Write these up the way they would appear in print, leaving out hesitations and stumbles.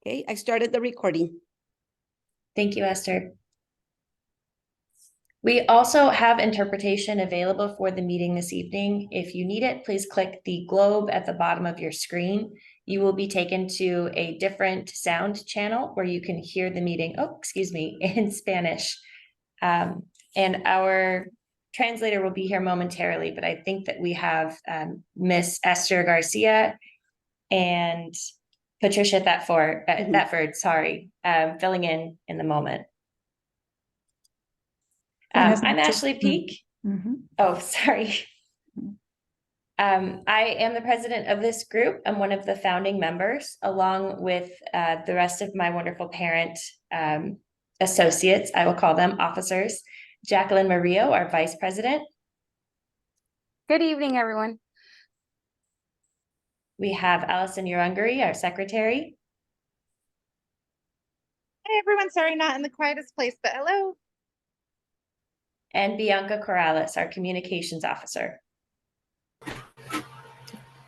Okay, I started the recording. Thank you, Esther. We also have interpretation available for the meeting this evening. If you need it, please click the globe at the bottom of your screen. You will be taken to a different sound channel where you can hear the meeting, in Spanish. And our translator will be here momentarily, but I think that we have Miss Esther Garcia and Patricia Thetford, filling in the moment. I'm Ashley Peak. Oh, sorry. I am the president of this group. I'm one of the founding members, along with the rest of my wonderful parent associates, I will call them officers. Jacqueline Murillo, our vice president. Good evening, everyone. We have Allison Urungary, our secretary. Hi, everyone. Sorry, not in the quietest place, but hello. And Bianca Corrales, our communications officer.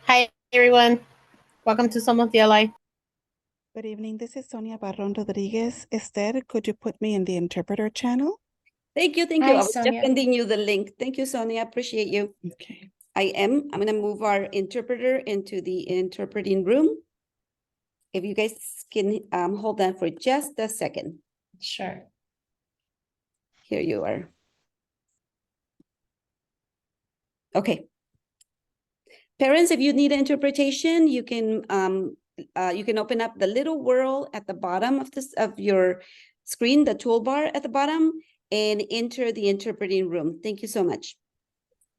Hi, everyone. Welcome to Somos DLI. Good evening. This is Sonia Barron Rodriguez. Esther, could you put me in the interpreter channel? Thank you. Hi, I was Sonia. just sending you the link. Thank you, Sonia. Appreciate you. Okay. I'm going to move our interpreter into the interpreting room. If you guys can hold that for just a second. Sure. Here you are. Okay. Parents, if you need interpretation, you can open up the little world at the bottom of your screen, the toolbar at the bottom, and enter the interpreting room. Thank you so much.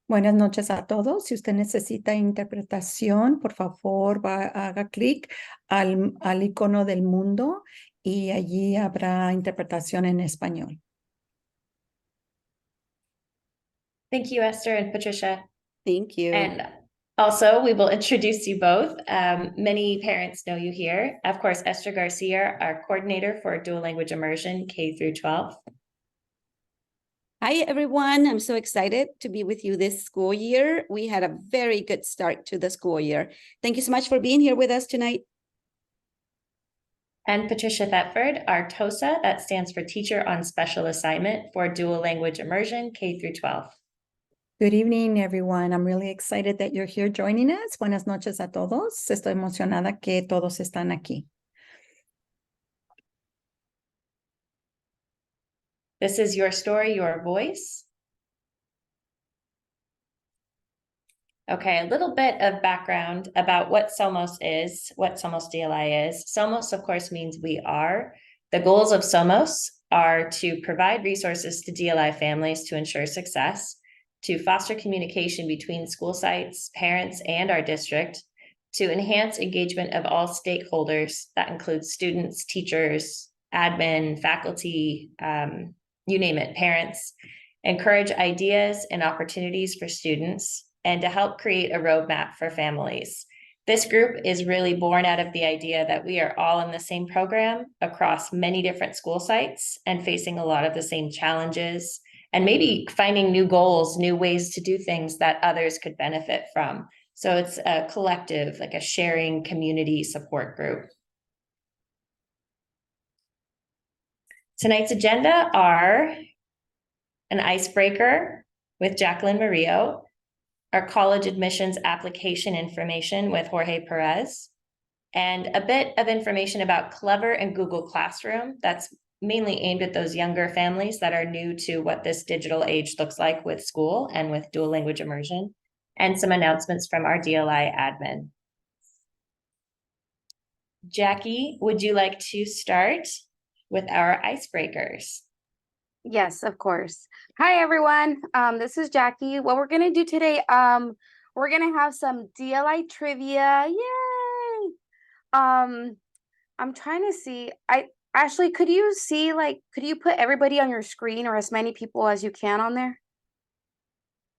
Buenas noches a todos. Si usted necesita interpretación, por favor, haga clic al icono del mundo y allí habrá interpretación en español. Thank you, Esther and Patricia. Thank you. And also, we will introduce you both. Many parents know you here. Of course, Esther Garcia, our coordinator for dual language immersion, K through 12. Hi, everyone. I'm so excited to be with you this school year. We had a very good start to the school year. Thank you so much for being here with us tonight. And Patricia Thetford, our TOSA, that stands for Teacher on Special Assignment for Dual Language Immersion, K through 12. Good evening, everyone. I'm really excited that you're here joining us. Buenas noches a todos. Estoy emocionada que todos están aquí. This is your story, your voice. Okay, a little bit of background about what Somos is, what Somos DLI is. Somos, of course, means we are. The goals of Somos are to provide resources to DLI families to ensure success, to foster communication between school sites, parents, and our district, to enhance engagement of all stakeholders. That includes students, teachers, admin, faculty, you name it, parents, encourage ideas and opportunities for students, and to help create a roadmap for families. This group is really born out of the idea that we are all in the same program across many different school sites and facing a lot of the same challenges, and maybe finding new goals, new ways to do things that others could benefit from. So it's a collective, like a sharing community support group. Tonight's agenda are an icebreaker with Jacqueline Murillo, our college admissions application information with Jorge Perez, and a bit of information about Clever and Google Classroom. That's mainly aimed at those younger families that are new to what this digital age looks like with school and with dual language immersion, and some announcements from our DLI admin. Jackie, would you like to start with our icebreakers? Yes, of course. Hi, everyone. This is Jackie. What we're going to do today, we're going to have some DLI trivia. Yay! I'm trying to see. Ashley, could you put everybody on your screen or as many people as you can on there?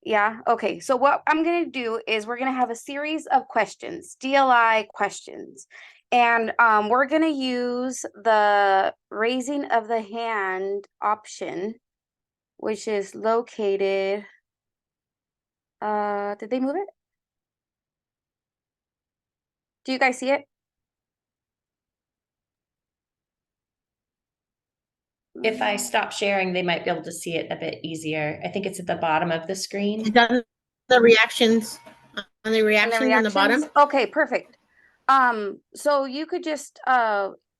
Yeah. Okay. So what I'm going to do is we're going to have a series of questions, DLI questions. And we're going to use the raising of the hand option, which is located. Did they move it? Do you guys see it? If I stop sharing, they might be able to see it a bit easier. I think it's at the bottom of the screen. It's on the reactions, on the And the reactions on the bottom. reactions? Okay, perfect. So you could just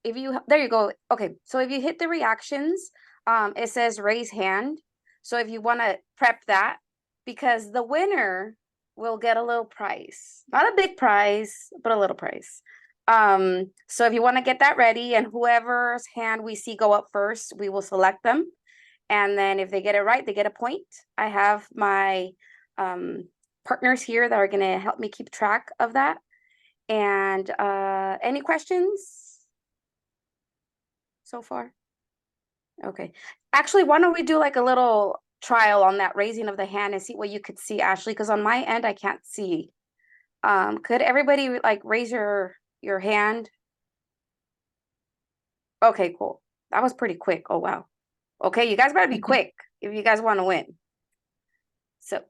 if you there you go. Okay, so if you hit the reactions, it says raise hand. So if you want to prep that, because the winner will get a little prize. Not a big prize, but a little prize. So if you want to get that ready, and whoever's hand we see go up first, we will select them. And then if they get it right, they get a point. I have my partners here that are going to help me keep track of that. And any questions so far? Okay. Actually, why don't we do like a little trial on that raising of the hand and see what you could see, Ashley? Because on my end, I can't see. Could everybody like raise your hand? Okay, cool. That was pretty quick. Oh, wow. Okay, you guys better be quick if you guys want to win. So,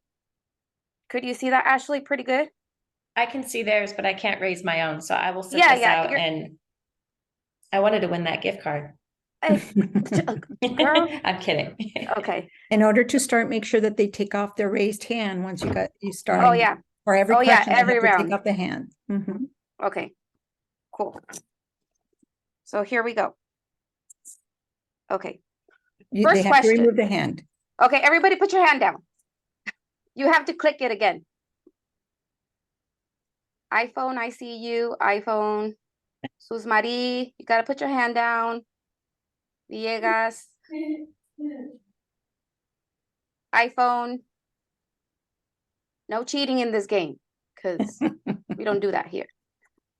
could you see that, Ashley? Pretty good? I can see theirs, but I can't raise my own. So I will sit Yeah, this yeah, out, and I wanted to win that gift card. Girl. I'm kidding. Okay. In order to start, make sure that they take off their raised hand once you start. Oh, yeah. For every Oh, yeah, question, they have every to round. take off the hand. Mhm. Okay, cool. So here we go. Okay. They First have to question. remove the hand. Okay, everybody put your hand down. You have to click it again. iPhone, I see you. iPhone. Susmari, you gotta put your hand down. Villegas. iPhone. No cheating in this game, because we don't do that here.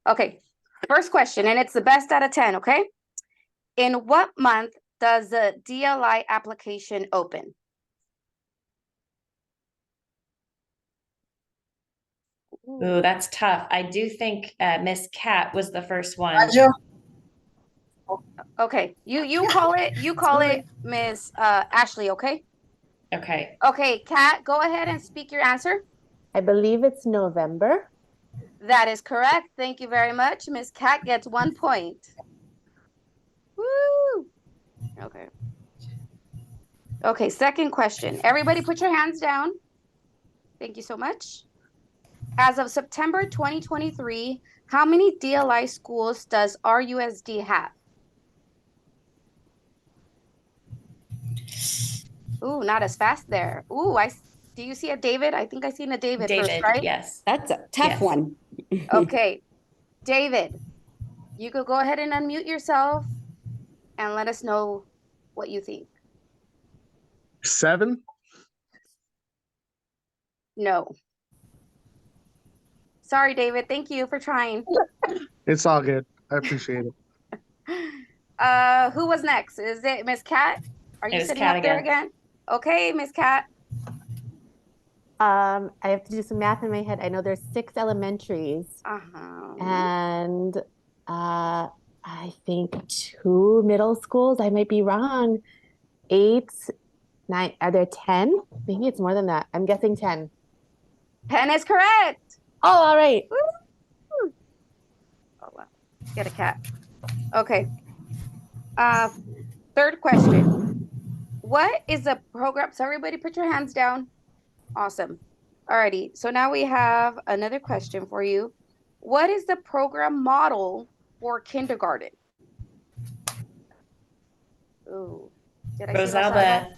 Okay, first question, and it's the best out of 10, okay? In what month does the DLI application open? Ooh, that's tough. I do think Miss Cat was the first one. Okay, you call it Miss Ashley, okay? Okay. Okay, Kat, go ahead and speak your answer. I believe it's November. That is correct. Thank you very much. Miss Kat gets 1 point. Woo! Okay. Okay, second question. Everybody put your hands down. Thank you so much. As of September 2023, how many DLI schools does RUSD have? Ooh, not as fast there. Ooh, do you see a David? I think I seen a David first, David, right? yes. That's a tough Yes. one. Okay, David, you could go ahead and unmute yourself and let us know what you think. 7. No. Sorry, David. Thank you for trying. It's all good. I appreciate it. Who was next? Is it Miss Cat? Are It you was sitting Kat up there again. again? Okay, Miss Cat. I have to do some math in my head. I know there's 6 elementaries and I think 2 middle schools. I might be wrong. 8, 9. Are there 10? Maybe it's more than that. I'm guessing 10. 10 is correct. Oh, all right. Woo! Oh, wow. Get a cat. Okay. Third question. What is a program? So everybody put your hands down. Awesome. Alrighty. So now we have another question for you. What is the program model for kindergarten? Ooh. Did I see Rosalba? Rosalba.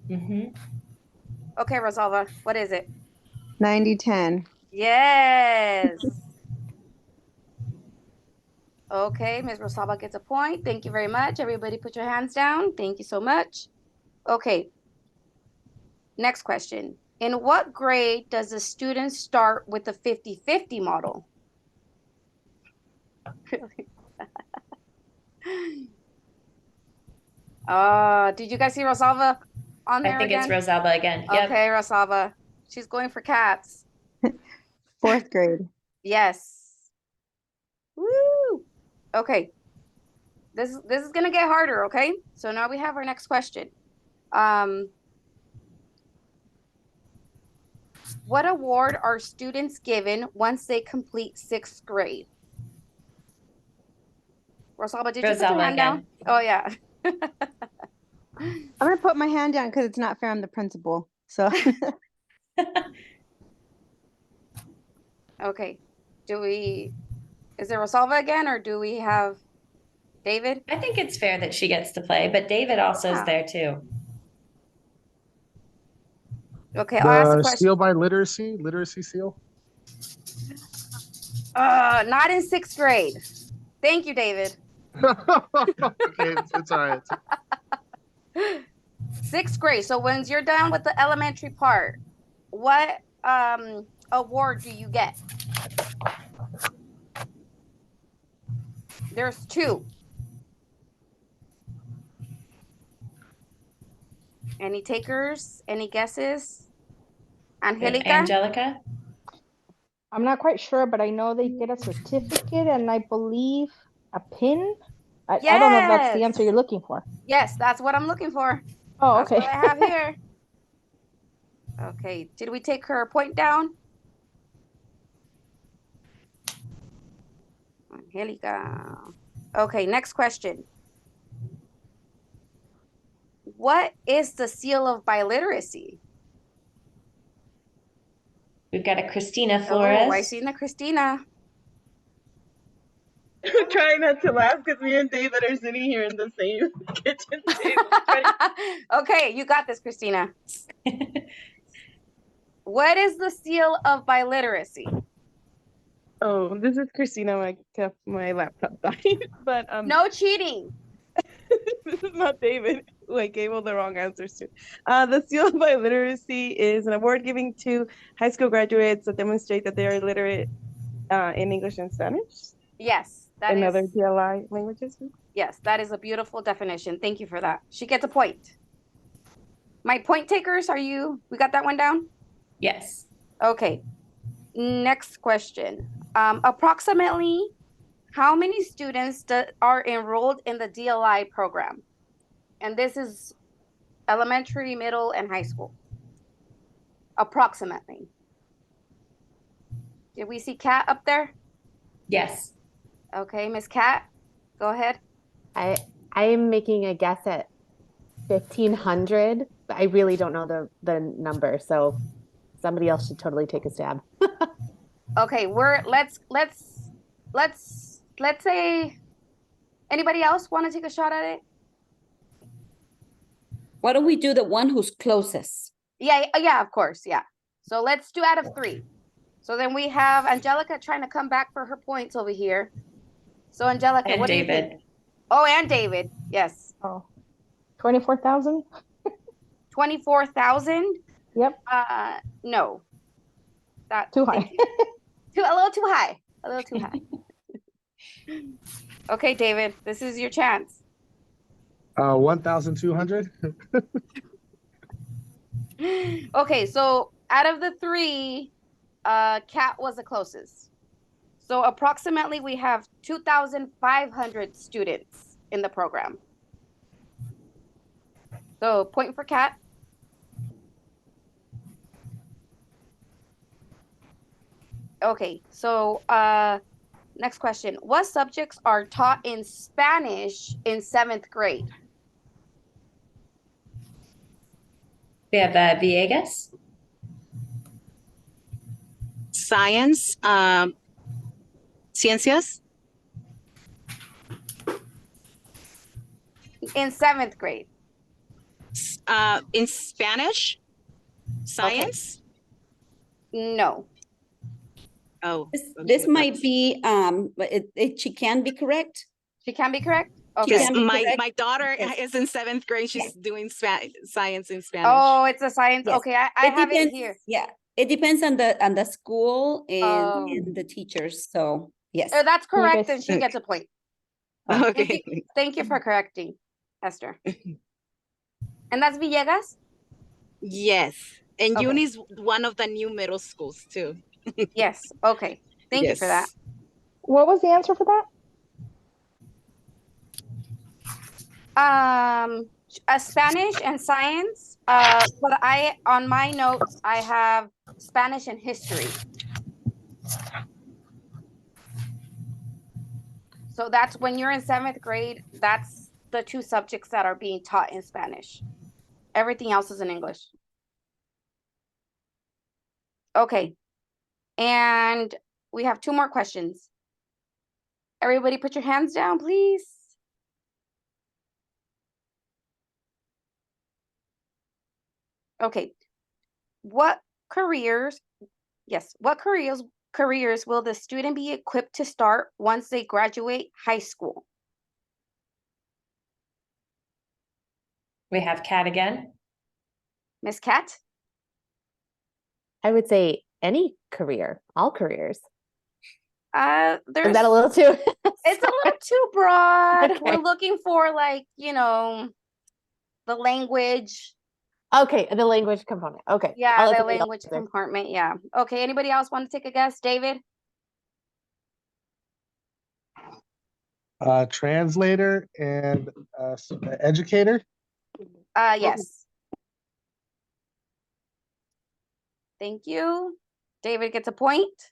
Mm-hmm. Okay, Rosalba, what is it? 90-10. Yes. Okay, Ms. Rosalba gets a point. Thank you very much. Everybody put your hands down. Thank you so much. Okay. Next question. In what grade does the student start with the 50-50 model? Did you guys see Rosalba on there I think again? it's Rosalba again. Yep. Okay, Rosalba. She's going for cats. 4th grade. Yes. Woo! Okay. This is gonna get harder, okay? So now we have our next question. What award are students given once they complete 6th grade? Rosalba, did you put your Rosalba hand down? again. Oh, yeah. I'm gonna put my hand down because it's not fair. I'm the principal. So Okay. Is there Rosalva again, or do we have David? I think it's fair that she gets to play, but David also is Yeah. there too. Okay, I'll ask the The question. seal by literacy seal. Not in 6th grade. Thank you, David. Okay, it's all right. 6th grade. So once you're done with the elementary part, what award do you get? There's 2. Any takers? Any guesses? Angelica? Angelica? I'm not quite sure, but I know they get a certificate and I believe a pin. I don't know if that's the Yes. answer you're looking for. Yes, that's what I'm looking for. Oh, That's okay. what I have here. Okay, did we take her point down? Angelica. Okay, next question. What is the seal of biliteracy? We've got a Christina Oh, I Flores. seen the Christina. I'm trying not to laugh because me and David are sitting here in the same kitchen table. Okay, you got this, Christina. What is the seal of biliteracy? Oh, this is Christina. My laptop died, but No cheating. this is not David, who I gave all the wrong answers to. The seal of biliteracy is an award given to high school graduates that demonstrate that they are literate in English and Spanish. Yes, that and is. other DLI languages. Yes, that is a beautiful definition. Thank you for that. She gets a point. My point takers, we got that one down? Yes. Okay. Next question. Approximately how many students are enrolled in the DLI program? And this is elementary, middle, and high school. Approximately. Did we see Kat up there? Yes. Okay, Miss Kat, go ahead. I am making a guess at 1,500, but I really don't know the number, so somebody else should totally take a stab. Okay, let's say, anybody else want to take a shot at it? Why don't we do the one who's closest? Yeah, of course, yeah. So let's do out of 3. So then we have Angelica trying to come back for her points over here. So Angelica, And what do you David. think? Oh, and David, yes. Oh, 24,000? 24,000? Yep. No. Too high. A little too high. A little too high. Okay, David, this is your chance. 1,200. Okay, so out of the 3, Kat was the closest. So approximately we have 2,500 students in the program. So point for Kat. Okay, so next question. What subjects are taught in Spanish in 7th grade? We have Villegas. Science, ciencias. In 7th grade. In Spanish, science. Okay. No. Oh, This might be, but she can be correct. She can be correct? She Okay. can be correct. my daughter Yes. is in 7th grade. She's Yes. doing science in Spanish. Oh, it's a science. Yes. Okay, I have it here. Yeah, it depends on the school and the teachers. So yes. Oh, that's correct, guys- and she gets a point. Okay. Thank you for correcting, Esther. And that's Villegas? Yes. And Okay. Uni's one of the new middle schools too. Yes. Okay. Thank you for that. What was the answer for that? Spanish and science. But on my notes I have Spanish and history. So that's when you're in 7th grade. That's the two subjects that are being taught in Spanish. Everything else is in English. Okay. And we have 2 more questions. Everybody put your hands down, please. Okay. What careers will the student be equipped to start once they graduate high school? We have Kat again. Miss Kat? I would say any career, all careers. Is There's that a little too? it's a little too broad. Okay. We're looking for like, the language. Okay, the language component. Okay. Yeah, I'll let the somebody else language answer. compartment. Yeah. Okay. Anybody else want to take a guess? David? Translator and educator. Yes. Thank you. David gets a point.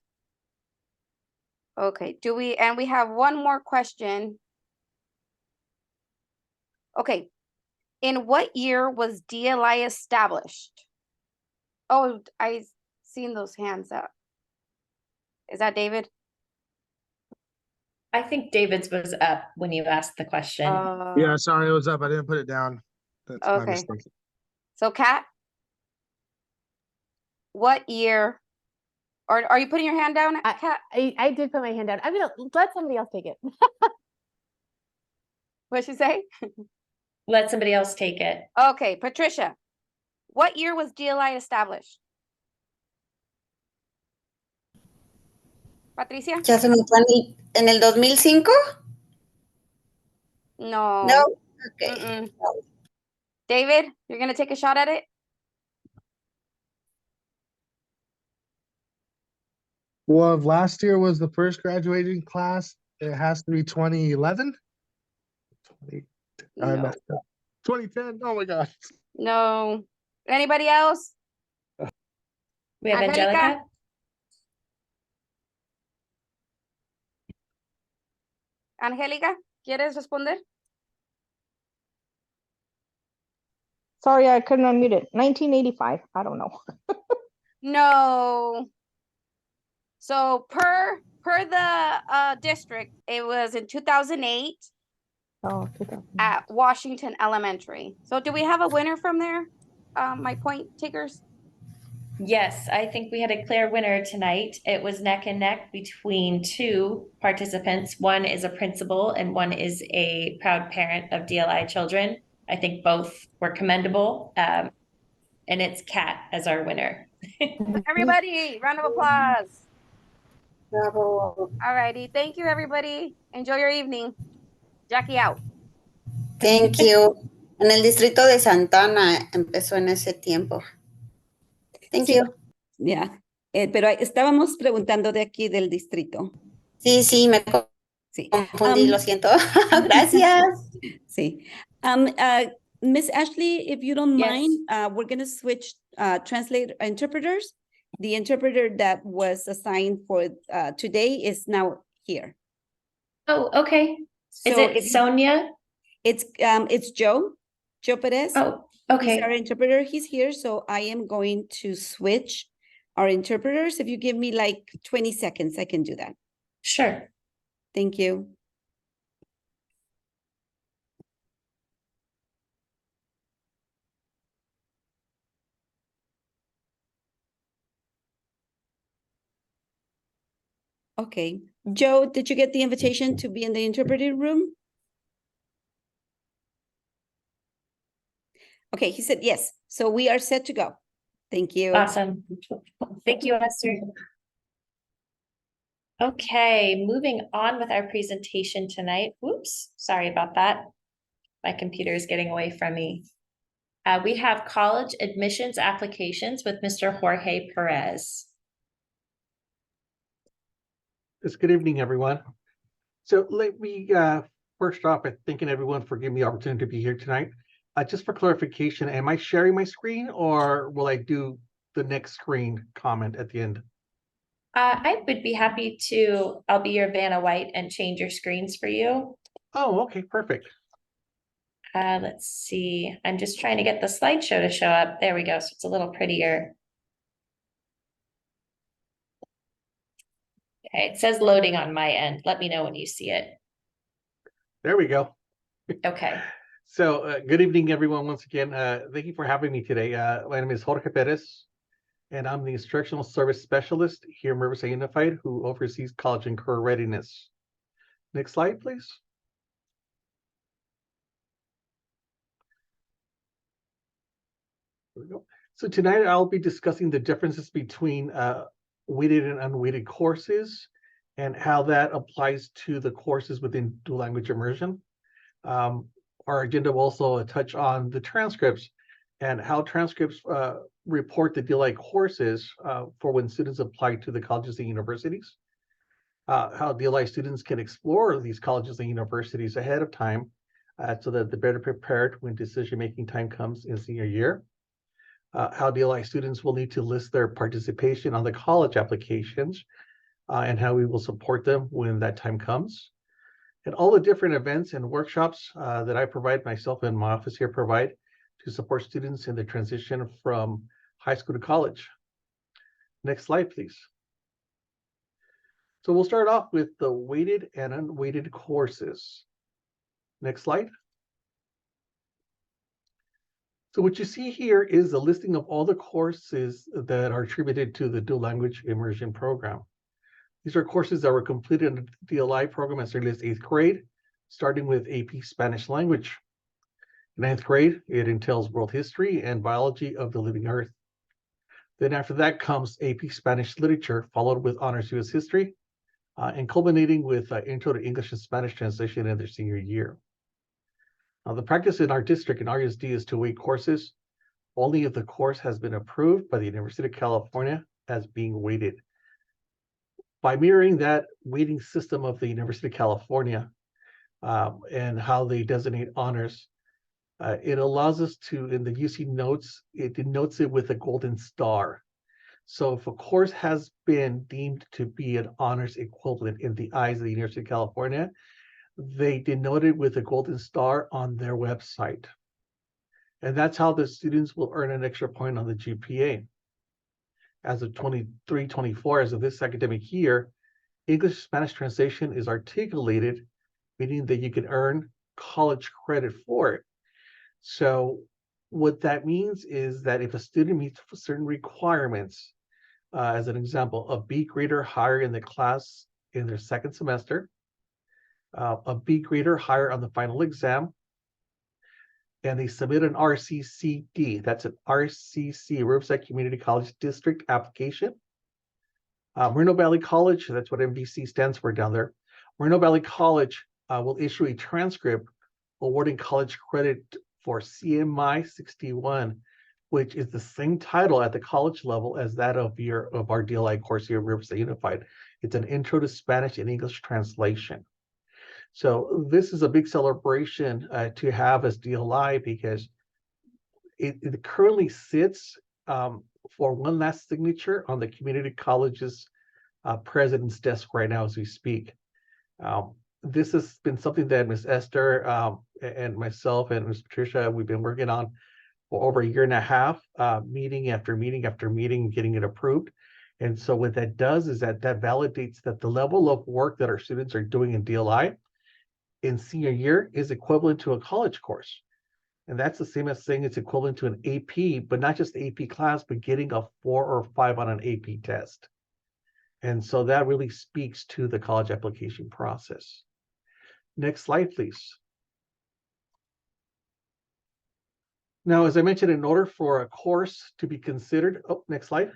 Okay. And we have one more question. Okay. In what year was DLI established? Oh, I seen those hands up. Is that David? I think David's was up when you asked the question. Yeah, sorry, it was up. I didn't put it down. That's my Okay. mistake. So Kat, what year? Or are you putting your hand down, Kat? I did put my hand down. I'm gonna let somebody else take it. What'd she say? Let somebody else take it. Okay, Patricia, what year was DLI established? Patricia? Ya se me fue en el 2005. No. No. Okay. Mm-mm. David, you're gonna take a shot at it? Well, if last year was the first graduating class, it has to be 2011. I No. messed up. 2010. Oh my gosh. No. Anybody else? We have Angelica? Angelica. Angélica, ¿quieres responder? Sorry, I couldn't unmute it. 1985. I don't know. No. So per the district, it was in 2008 Oh, 2000. at Washington Elementary. So do we have a winner from there? My point takers? Yes, I think we had a clear winner tonight. It was neck and neck between 2 participants. One is a principal and one is a proud parent of DLI children. I think both were commendable. And it's Kat as our winner. Everybody, round of applause. Bravo. All righty. Thank you, everybody. Enjoy your evening. Jackie out. Thank you. En el distrito de Santana empezó en ese tiempo. Thank Sí. you. Yeah. Pero estábamos preguntando de aquí del distrito. Sí, me Sí. confundí, lo siento. Gracias. Sí. Miss Ashley, if you don't Yes. mind, we're going to switch interpreters. The interpreter that was assigned for today is now here. Oh, okay. Is So it Sonia? It's Joe Perez. Oh, He's our okay. interpreter. He's here. So I am going to switch our interpreters. If you give me like 20 seconds, I can do that. Sure. Thank you. Okay. Joe, did you get the invitation to be in the interpreting room? Okay, he said yes. So we are set to go. Thank you. Awesome. Thank you, Esther. Okay, moving on with our presentation tonight. Whoops, sorry about that. My computer is getting away from me. We have college admissions applications with Mr. Jorge Perez. Yes, good evening, everyone. So let me first off, thanking everyone for giving me the opportunity to be here tonight. Just for clarification, am I sharing my screen or will I do the next screen comment at the end? I would be happy to, I'll be your Vanna White and change your screens for you. Oh, okay, perfect. Let's see. I'm just trying to get the slideshow to show up. There we go. So it's a little prettier. Okay, it says loading on my end. Let me know when you see it. There we go. Okay. So good evening, everyone. Once again, thank you for having me today. My name is Jorge Perez, and I'm the Instructional Service Specialist here in Riverside Unified who oversees college and career readiness. Next slide, please. There we go. So tonight I'll be discussing the differences between weighted and unweighted courses and how that applies to the courses within dual language immersion. Our agenda will also touch on the transcripts and how transcripts report the DLI courses for when students apply to the colleges and universities. How DLI students can explore these colleges and universities ahead of time so that they're better prepared when decision-making time comes in senior year. How DLI students will need to list their participation on the college applications and how we will support them when that time comes. And all the different events and workshops that I provide, myself and my office here provide to support students in the transition from high school to college. Next slide, please. So we'll start off with the weighted and unweighted courses. Next slide. So what you see here is a listing of all the courses that are attributed to the dual language immersion program. These are courses that were completed in the DLI program as early as 8th grade, starting with AP Spanish language. In 9th grade, it entails world history and biology of the living earth. Then after that comes AP Spanish literature, followed with honors US history, and culminating with intro to English and Spanish translation in their senior year. Now, the practice in our district in RUSD is to weight courses only if the course has been approved by the University of California as being weighted. By mirroring that weighting system of the University of California and how they designate honors, it allows us to, in the UC notes, it denotes it with a golden star. So if a course has been deemed to be an honors equivalent in the eyes of the University of California, they denote it with a golden star on their website. And that's how the students will earn an extra point on the GPA. As of 23-24, as of this academic year, English Spanish translation is articulated, meaning that you can earn college credit for it. So what that means is that if a student meets certain requirements, as an example, a B grade or higher in the class in their second semester, a B grade or higher on the final exam, and they submit an RCCD, that's an RCC, Riverside Community College District application. Moreno Valley College, that's what MVC stands for down there. Moreno Valley College will issue a transcript awarding college credit for CMI 61, which is the same title at the college level as that of our DLI course here at Riverside Unified. It's an Intro to Spanish and English Translation. So this is a big celebration to have as DLI because it currently sits for one last signature on the community college's president's desk right now as we speak. This has been something that Ms. Esther and myself and Ms. Patricia, we've been working on for over a year and a half, meeting after meeting after meeting, getting it approved. And so what that does is that validates that the level of work that our students are doing in DLI in senior year is equivalent to a college course. And that's the same as saying it's equivalent to an AP, but not just the AP class, but getting a 4 or 5 on an AP test. And so that really speaks to the college application process. Next slide, please. Now, as I mentioned, in order for a course to be considered, next slide.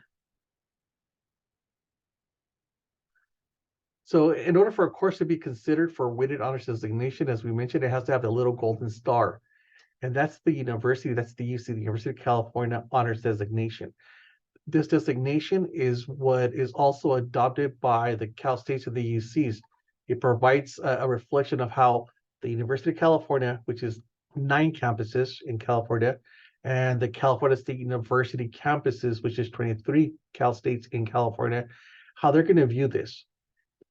So in order for a course to be considered for weighted honors designation, as we mentioned, it has to have the little golden star. And that's the university, that's the UC, the University of California honors designation. This designation is what is also adopted by the Cal States and the UCs. It provides a reflection of how the University of California, which is 9 campuses in California, and the California State University campuses, which is 23 Cal States in California, how they're going to view this.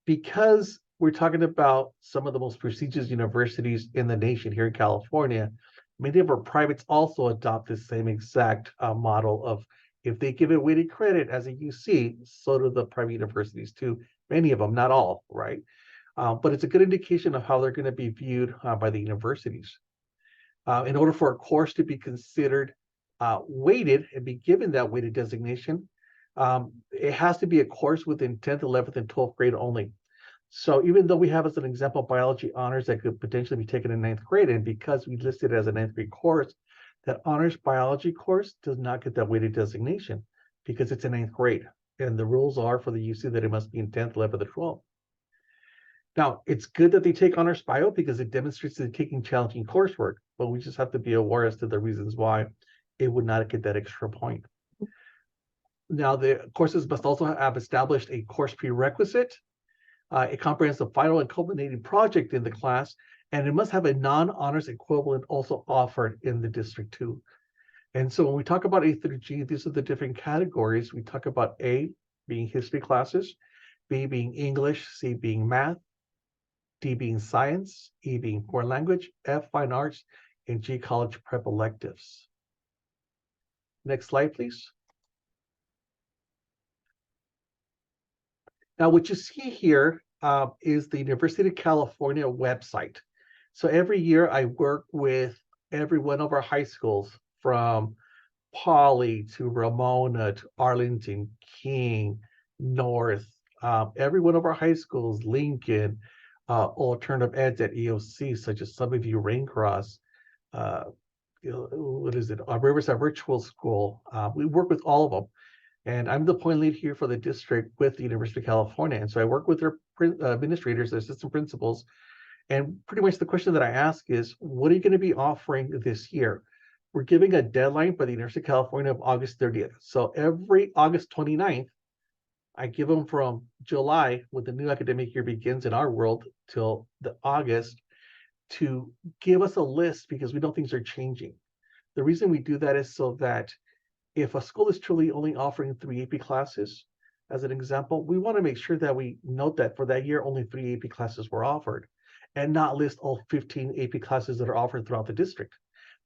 Because we're talking about some of the most prestigious universities in the nation here in California. Many of our privates also adopt the same exact model of if they give it weighted credit as a UC, so do the private universities too. Many of them, not all, right? But it's a good indication of how they're going to be viewed by the universities. In order for a course to be considered weighted and be given that weighted designation, it has to be a course within 10th, 11th, and 12th grade only. So even though we have as an example biology honors that could potentially be taken in 9th grade, and because we listed it as a 9th grade course, that honors biology course does not get that weighted designation because it's in 9th grade. And the rules are for the UC that it must be in 10th, 11th, or 12th. Now, it's good that they take honors bio because it demonstrates they're taking challenging coursework, but we just have to be aware as to the reasons why it would not get that extra point. Now, the courses must also have established a course prerequisite. It comprehends the final and culminating project in the class, and it must have a non-honors equivalent also offered in the district too. And so when we talk about A through G, these are the different categories. We talk about A being history classes, B being English, C being math, D being science, E being foreign language, F fine arts, and G college prep electives. Next slide, please. Now, what you see here is the University of California website. So every year I work with every one of our high schools from Poly to Ramona to Arlington, King, North, every one of our high schools, Lincoln, alternative eds at EOC, such as some of you, Raincross, what is it, Riverside Virtual School. We work with all of them. And I'm the point lead here for the district with the University of California. And so I work with their administrators, their assistant principals. And pretty much the question that I ask is, what are you going to be offering this year? We're giving a deadline by the University of California of August 30th. So every August 29th, I give them from July, when the new academic year begins in our world, till the August, to give us a list because we know things are changing. The reason we do that is so that if a school is truly only offering 3 AP classes, as an example, we want to make sure that we note that for that year, only 3 AP classes were offered and not list all 15 AP classes that are offered throughout the district.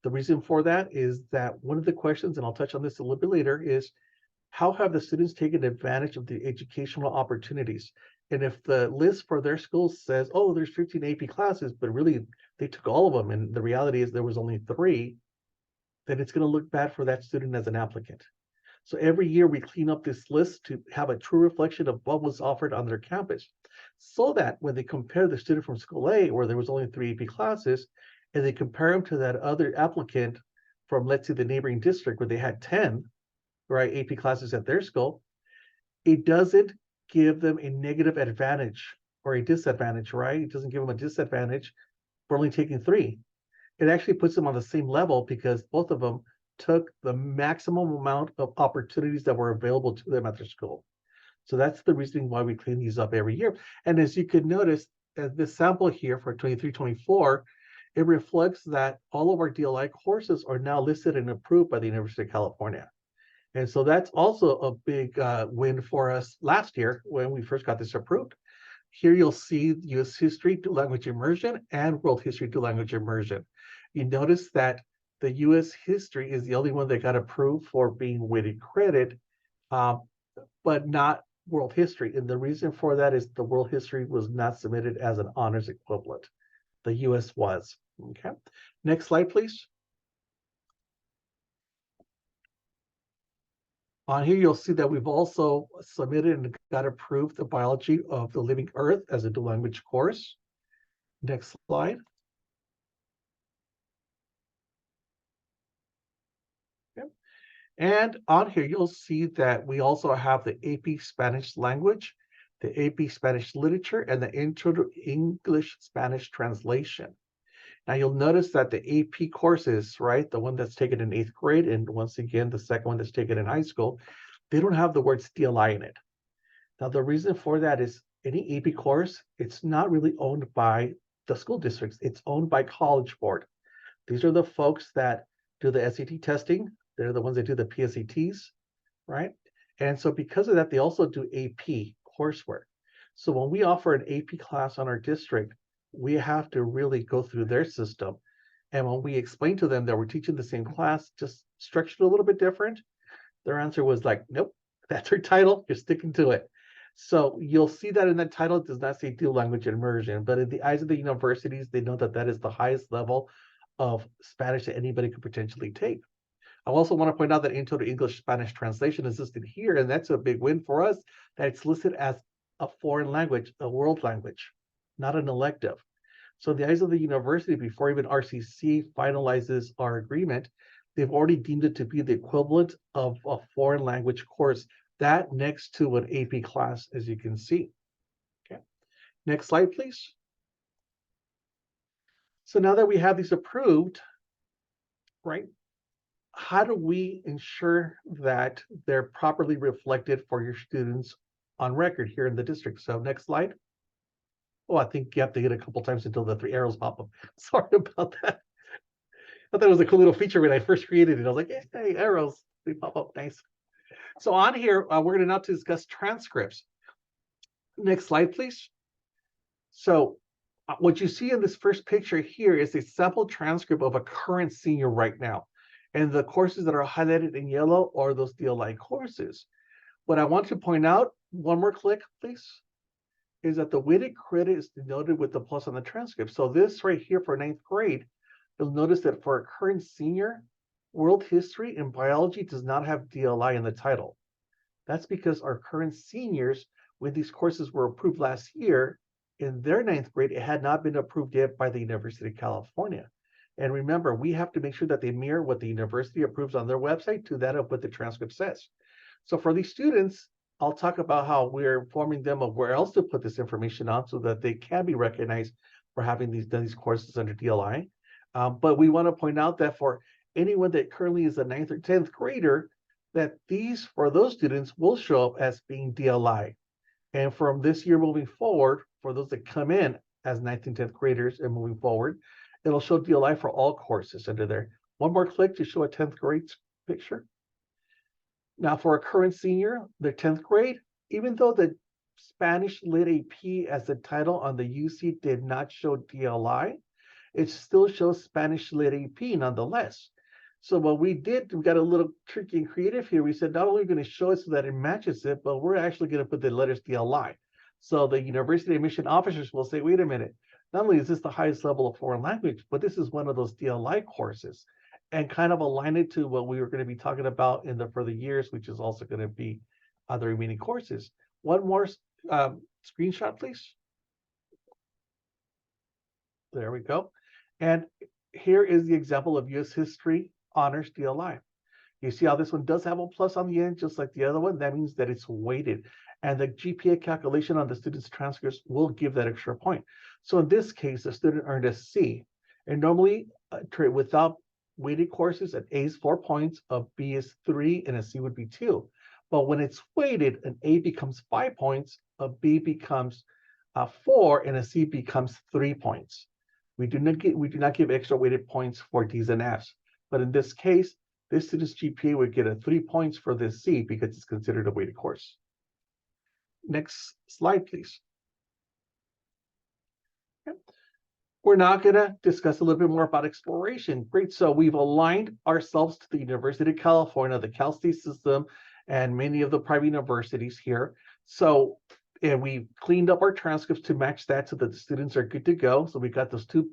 The reason for that is that one of the questions, and I'll touch on this a little bit later, is how have the students taken advantage of the educational opportunities? And if the list for their school says, oh, there's 15 AP classes, but really they took all of them, and the reality is there was only 3, then it's going to look bad for that student as an applicant. So every year we clean up this list to have a true reflection of what was offered on their campus, so that when they compare the student from school A, where there was only 3 AP classes, and they compare them to that other applicant from, let's say, the neighboring district where they had 10, right, AP classes at their school, it doesn't give them a negative advantage or a disadvantage, right? It doesn't give them a disadvantage for only taking 3. It actually puts them on the same level because both of them took the maximum amount of opportunities that were available to them at their school. So that's the reason why we clean these up every year. And as you could notice, this sample here for 23-24, it reflects that all of our DLI courses are now listed and approved by the University of California. And so that's also a big win for us last year when we first got this approved. Here you'll see U.S. History Dual Language Immersion and World History Dual Language Immersion. You notice that the U.S. History is the only one that got approved for being weighted credit, but not World History. And the reason for that is the World History was not submitted as an honors equivalent. The U.S. was. Okay. Next slide, please. On here, you'll see that we've also submitted and got approved the Biology of the Living Earth as a dual language course. Next slide. Okay. And on here, you'll see that we also have the AP Spanish language, the AP Spanish literature, and the Intro to English Spanish translation. Now you'll notice that the AP courses, right, the one that's taken in 8th grade, and once again, the second one that's taken in high school, they don't have the words DLI in it. Now the reason for that is any AP course, it's not really owned by the school districts. It's owned by College Board. These are the folks that do the SAT testing. They're the ones that do the PSATs, right? And so because of that, they also do AP coursework. So when we offer an AP class on our district, we have to really go through their system. And when we explain to them that we're teaching the same class, just structured a little bit different, their answer was like, nope, that's our title, you're sticking to it. So you'll see that in that title, it does not say dual language immersion, but in the eyes of the universities, they know that that is the highest level of Spanish that anybody could potentially take. I also want to point out that Intro to English Spanish translation is listed here, and that's a big win for us, that it's listed as a foreign language, a world language, not an elective. So in the eyes of the university, before even RCC finalizes our agreement, they've already deemed it to be the equivalent of a foreign language course, that next to an AP class, as you can see. Okay, next slide, please. So now that we have these approved, right, how do we ensure that they're properly reflected for your students on record here in the district? So next slide. Oh, I think you have to hit a couple times until the 3 arrows pop up. Sorry about that. I thought it was a cool little feature when I first created it. I was like, hey, arrows, they pop up, nice. So on here, we're going to now discuss transcripts. Next slide, please. So what you see in this first picture here is a sample transcript of a current senior right now. And the courses that are highlighted in yellow are those DLI courses. What I want to point out, one more click, please, is that the weighted credit is denoted with the plus on the transcript. So this right here for 9th grade, you'll notice that for a current senior, world history and biology does not have DLI in the title. That's because our current seniors, when these courses were approved last year, in their 9th grade, it had not been approved yet by the University of California. And remember, we have to make sure that they mirror what the university approves on their website to that of what the transcript says. So for these students, I'll talk about how we're informing them of where else to put this information on so that they can be recognized for having these courses under DLI. But we want to point out that for anyone that currently is a 9th or 10th grader, that these, for those students, will show up as being DLI. And from this year moving forward, for those that come in as 9th and 10th graders and moving forward, it'll show DLI for all courses under there. One more click to show a 10th grade picture. Now for a current senior, their 10th grade, even though the Spanish Lit AP as the title on the UC did not show DLI, it still shows Spanish Lit AP nonetheless. So what we did, we got a little tricky and creative here. We said, not only are we going to show it so that it matches it, but we're actually going to put the letters DLI. So the university admission officers will say, wait a minute, not only is this the highest level of foreign language, but this is one of those DLI courses, and kind of align it to what we were going to be talking about in the further years, which is also going to be the remaining courses. One more screenshot, please. There we go. And here is the example of U.S. History Honors DLI. You see how this one does have a plus on the end, just like the other one. That means that it's weighted. And the GPA calculation on the student's transcripts will give that extra point. So in this case, the student earned a C. And normally, without weighted courses, an A is 4 points, a B is 3, and a C would be 2. But when it's weighted, an A becomes 5 points, a B becomes 4, and a C becomes 3 points. We do not give extra weighted points for D's and F's. But in this case, this student's GPA would get a 3 points for this C because it's considered a weighted course. Next slide, please. Okay. We're now going to discuss a little bit more about exploration. Great. So we've aligned ourselves to the University of California, the Cal State system, and many of the private universities here. So, and we cleaned up our transcripts to match that so that the students are good to go. So we got those two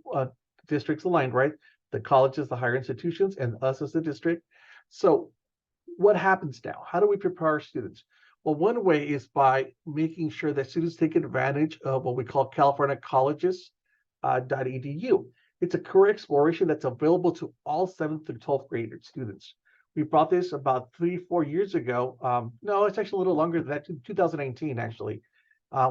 districts aligned, right? The colleges, the higher institutions, and us as the district. So what happens now? How do we prepare our students? Well, one way is by making sure that students take advantage of what we call California Colleges.edu. It's a career exploration that's available to all 7th through 12th grade students. We brought this about 3-4 years ago. No, it's actually a little longer than that, 2019 actually.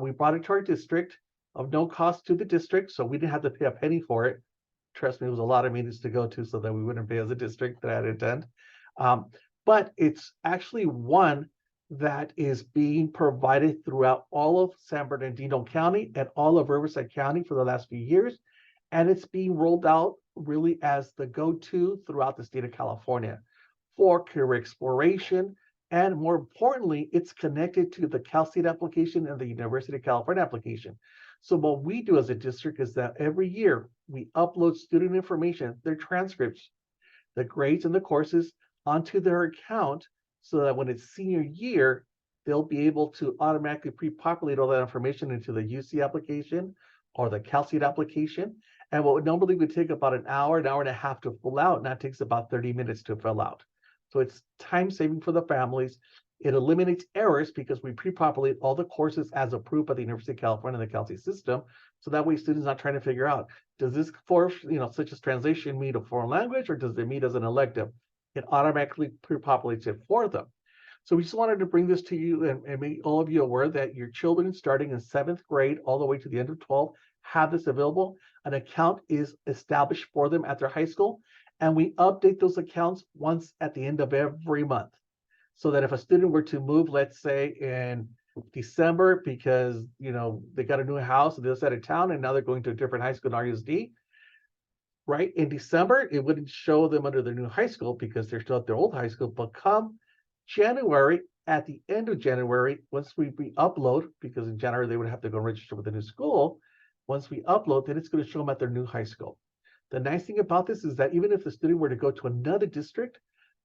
We brought it to our district of no cost to the district, so we didn't have to pay a penny for it. Trust me, it was a lot of meetings to go to so that we wouldn't pay as a district that I had to attend. But it's actually one that is being provided throughout all of San Bernardino County and all of Riverside County for the last few years. And it's being rolled out really as the go-to throughout the state of California for career exploration And more importantly, it's connected to the Cal State application and the University of California application. So what we do as a district is that every year we upload student information, their transcripts, the grades and the courses onto their account so that when it's senior year, they'll be able to automatically pre-populate all that information into the UC application or the Cal State application. And what normally would take about an hour and a half to fill out, now takes about 30 minutes to fill out. So it's time saving for the families. It eliminates errors because we pre-populate all the courses as approved by the University of California and the Cal State system. So that way students not trying to figure out, does this course, such as translation meet a foreign language or does it meet as an elective? It automatically pre-populates it for them. So we just wanted to bring this to you and make all of you aware that your children starting in 7th grade all the way to the end of 12th have this available. An account is established for them at their high school, and we update those accounts once at the end of every month. So that if a student were to move, let's say in December, because they got a new house on the other side of town and now they're going to a different high school in RUSD, right? In December, it wouldn't show them under their new high school because they're still at their old high school, but come January, at the end of January, once we upload, because in January they would have to go register with the new school, once we upload, then it's going to show them at their new high school. The nice thing about this is that even if the student were to go to another district,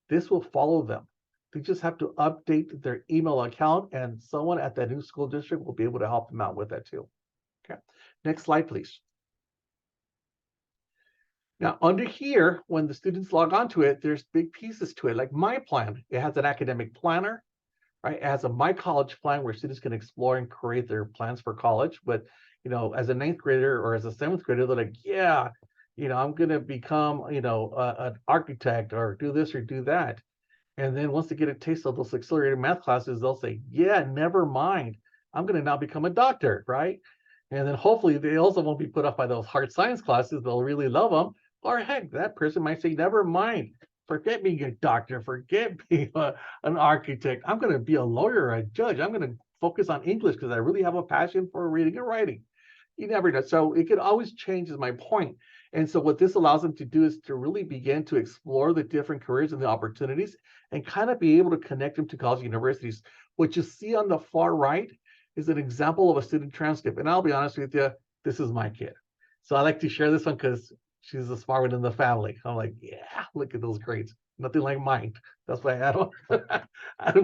this will follow them. They just have to update their email account and someone at that new school district will be able to help them out with that too. Okay, next slide, please. Now, under here, when the students log onto it, there's big pieces to it, like My Plan. It has an academic planner, right? It has a My College plan where students can explore and create their plans for college. But, as a 9th grader or as a 7th grader, they're like, yeah, I'm going to become, an architect or do this or do that. And then once they get a taste of those accelerated math classes, they'll say, yeah, never mind. I'm going to now become a doctor, right? And then hopefully they also won't be put off by those hard science classes. They'll really love them. Or heck, that person might say, never mind. Forget being a doctor. Forget being an architect. I'm going to be a lawyer or a judge. I'm going to focus on English because I really have a passion for reading and writing. You never know. So it could always change is my point. And so what this allows them to do is to really begin to explore the different careers and the opportunities and kind of be able to connect them to college universities. What you see on the far right is an example of a student transcript. And I'll be honest with you, this is my kid. So I like to share this one because she's the smart one in the family. I'm like, yeah, look at those grades. Nothing like mine. That's why I don't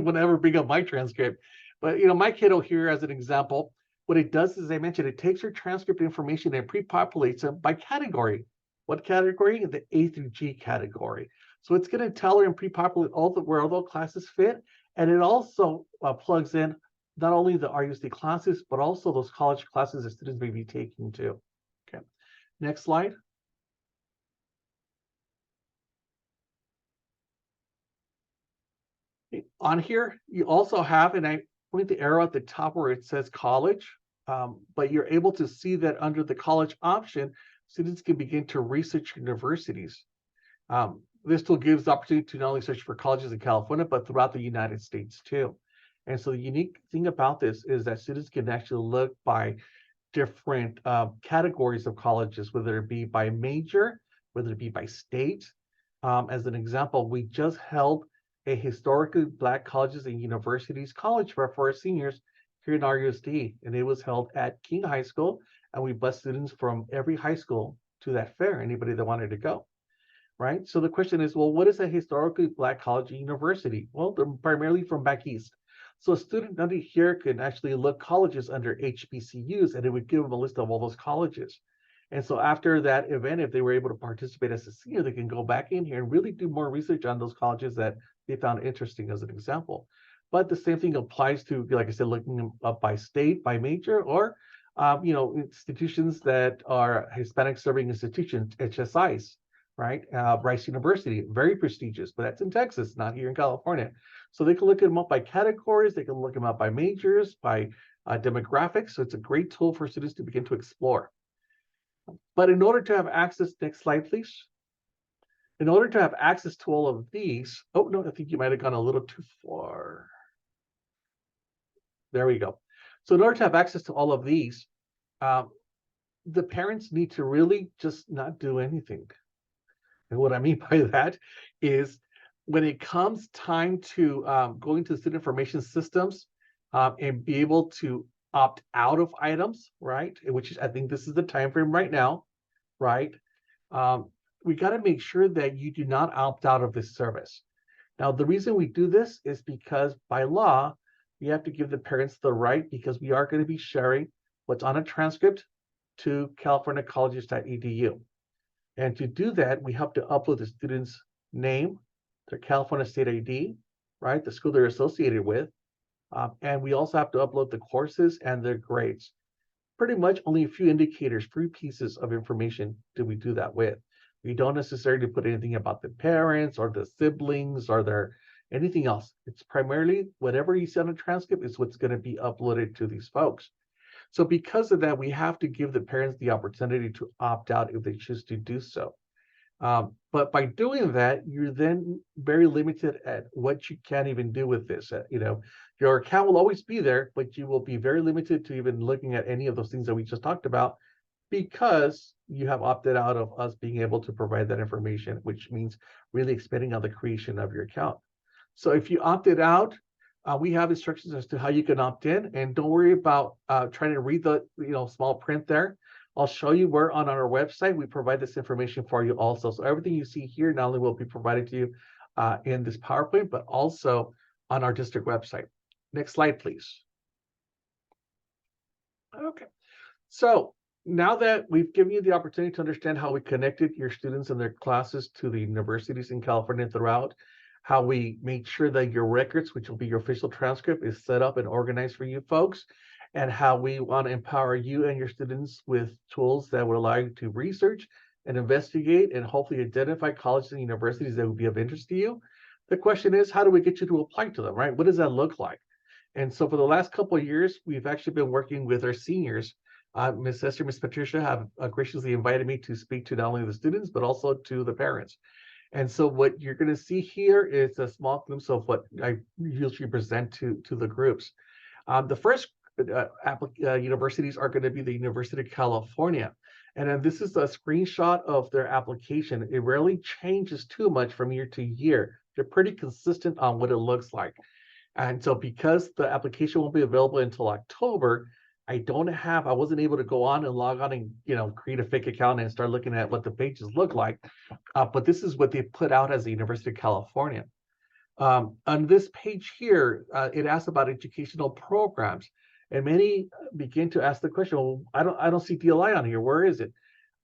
want to ever bring up my transcript. But my kiddo here as an example, what it does is, as I mentioned, it takes her transcript information and pre-populates them by category. What category? The A through G category. So it's going to tell her and pre-populate where all those classes fit. And it also plugs in not only the RUSD classes, but also those college classes that students may be taking too. Okay, next slide. On here, you also have, and I point the arrow at the top where it says college, but you're able to see that under the college option, students can begin to research universities. This tool gives the opportunity to not only search for colleges in California, but throughout the United States too. And so the unique thing about this is that students can actually look by different categories of colleges, whether it be by major, whether it be by state. As an example, we just held a historically Black colleges and universities college fair for our seniors here in RUSD, and it was held at King High School, and we bused students from every high school to that fair, anybody that wanted to go, right? So the question is, well, what is a historically Black college and university? Well, they're primarily from back east. So a student under here could actually look colleges under HBCUs, and it would give them a list of all those colleges. And so after that event, if they were able to participate as a senior, they can go back in here and really do more research on those colleges that they found interesting as an example. But the same thing applies to, like I said, looking up by state, by major, or institutions that are Hispanic serving institutions, HSIs, right? Rice University, very prestigious, but that's in Texas, not here in California. So they can look them up by categories, they can look them up by majors, by demographics. So it's a great tool for students to begin to explore. But in order to have access, next slide, please. In order to have access to all of these, oh no, I think you might have gone a little too far. There we go. So in order to have access to all of these, the parents need to really just not do anything. And what I mean by that is when it comes time to go into student information systems and be able to opt out of items, right? Which is, I think this is the time frame right now, right? We got to make sure that you do not opt out of this service. Now, the reason we do this is because by law, we have to give the parents the right, because we are going to be sharing what's on a transcript to californiacolleges.edu. And to do that, we have to upload the student's name, their California state ID, right? The school they're associated with. And we also have to upload the courses and their grades. Pretty much only a few indicators, 3 pieces of information do we do that with. We don't necessarily put anything about the parents or the siblings or their anything else. It's primarily whatever you see on a transcript is what's going to be uploaded to these folks. So because of that, we have to give the parents the opportunity to opt out if they choose to do so. But by doing that, you're then very limited at what you can even do with this. Your account will always be there, but you will be very limited to even looking at any of those things that we just talked about, because you have opted out of us being able to provide that information, which means really expanding on the creation of your account. So if you opted out, we have instructions as to how you can opt in, and don't worry about trying to read the small print there. I'll show you where on our website we provide this information for you also. So everything you see here not only will be provided to you in this PowerPoint, but also on our district website. Next slide, please. Okay, so now that we've given you the opportunity to understand how we connected your students and their classes to the universities in California throughout, how we made sure that your records, which will be your official transcript, is set up and organized for you folks, and how we want to empower you and your students with tools that will allow you to research and investigate and hopefully identify colleges and universities that would be of interest to you. The question is, how do we get you to apply to them, right? What does that look like? And so for the last couple of years, we've actually been working with our seniors. Ms. Esther, Ms. Patricia have graciously invited me to speak to not only the students, but also to the parents. And so what you're going to see here is a small glimpse of what I usually present to the groups. The first universities are going to be the University of California. And then this is a screenshot of their application. It rarely changes too much from year to year. They're pretty consistent on what it looks like. And so because the application won't be available until October, I wasn't able to go on and log on and create a fake account and start looking at what the pages look like. But this is what they put out as the University of California. On this page here, it asks about educational programs, and many begin to ask the question, well, I don't see DLI on here. Where is it?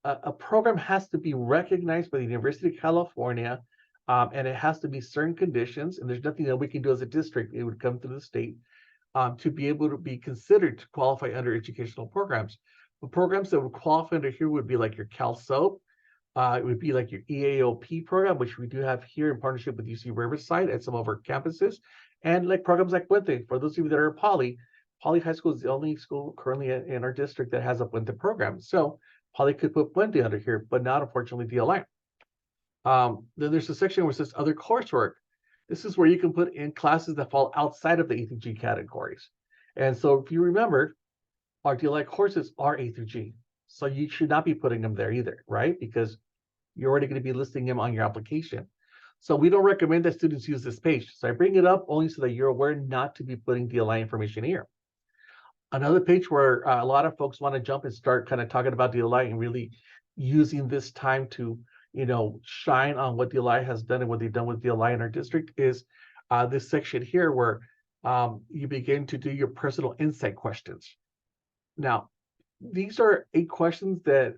A program has to be recognized by the University of California, and it has to be certain conditions, and there's nothing that we can do as a district. It would come through the state to be able to be considered to qualify under educational programs. The programs that would qualify under here would be like your CalSOAP. It would be like your EAOP program, which we do have here in partnership with UC Riverside at some of our campuses, and like programs like Puente. For those of you that are Poly High School is the only school currently in our district that has a Puente program. So Poly could put Puente under here, but not unfortunately DLI. Then there's a section where it says other coursework. This is where you can put in classes that fall outside of the A through G categories. And so if you remember, our DLI courses are A through G. So you should not be putting them there either, right? Because you're already going to be listing them on your application. So we don't recommend that students use this page. So I bring it up only so that you're aware not to be putting DLI information here. Another page where a lot of folks want to jump and start kind of talking about DLI and really using this time to shine on what DLI has done and what they've done with DLI in our district is this section here where you begin to do your personal insight questions. Now, these are 8 questions that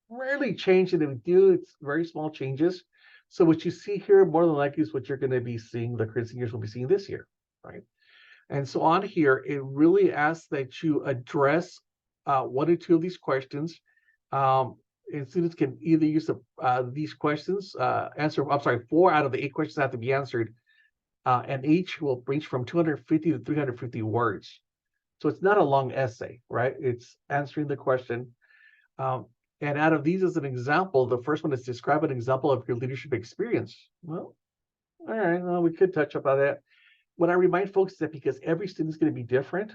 rarely change, and if we do, it's very small changes. So what you see here more than likely is what you're going to be seeing, the current seniors will be seeing this year, right? And so on here, it really asks that you address 1 or 2 of these questions. And students can either use these questions, 4 out of the 8 questions have to be answered, and each will range from 250 to 350 words. So it's not a long essay, right? It's answering the question. And out of these, as an example, the first one is describe an example of your leadership experience. Well, all right, well, we could touch about that. What I remind folks is that because every student is going to be different,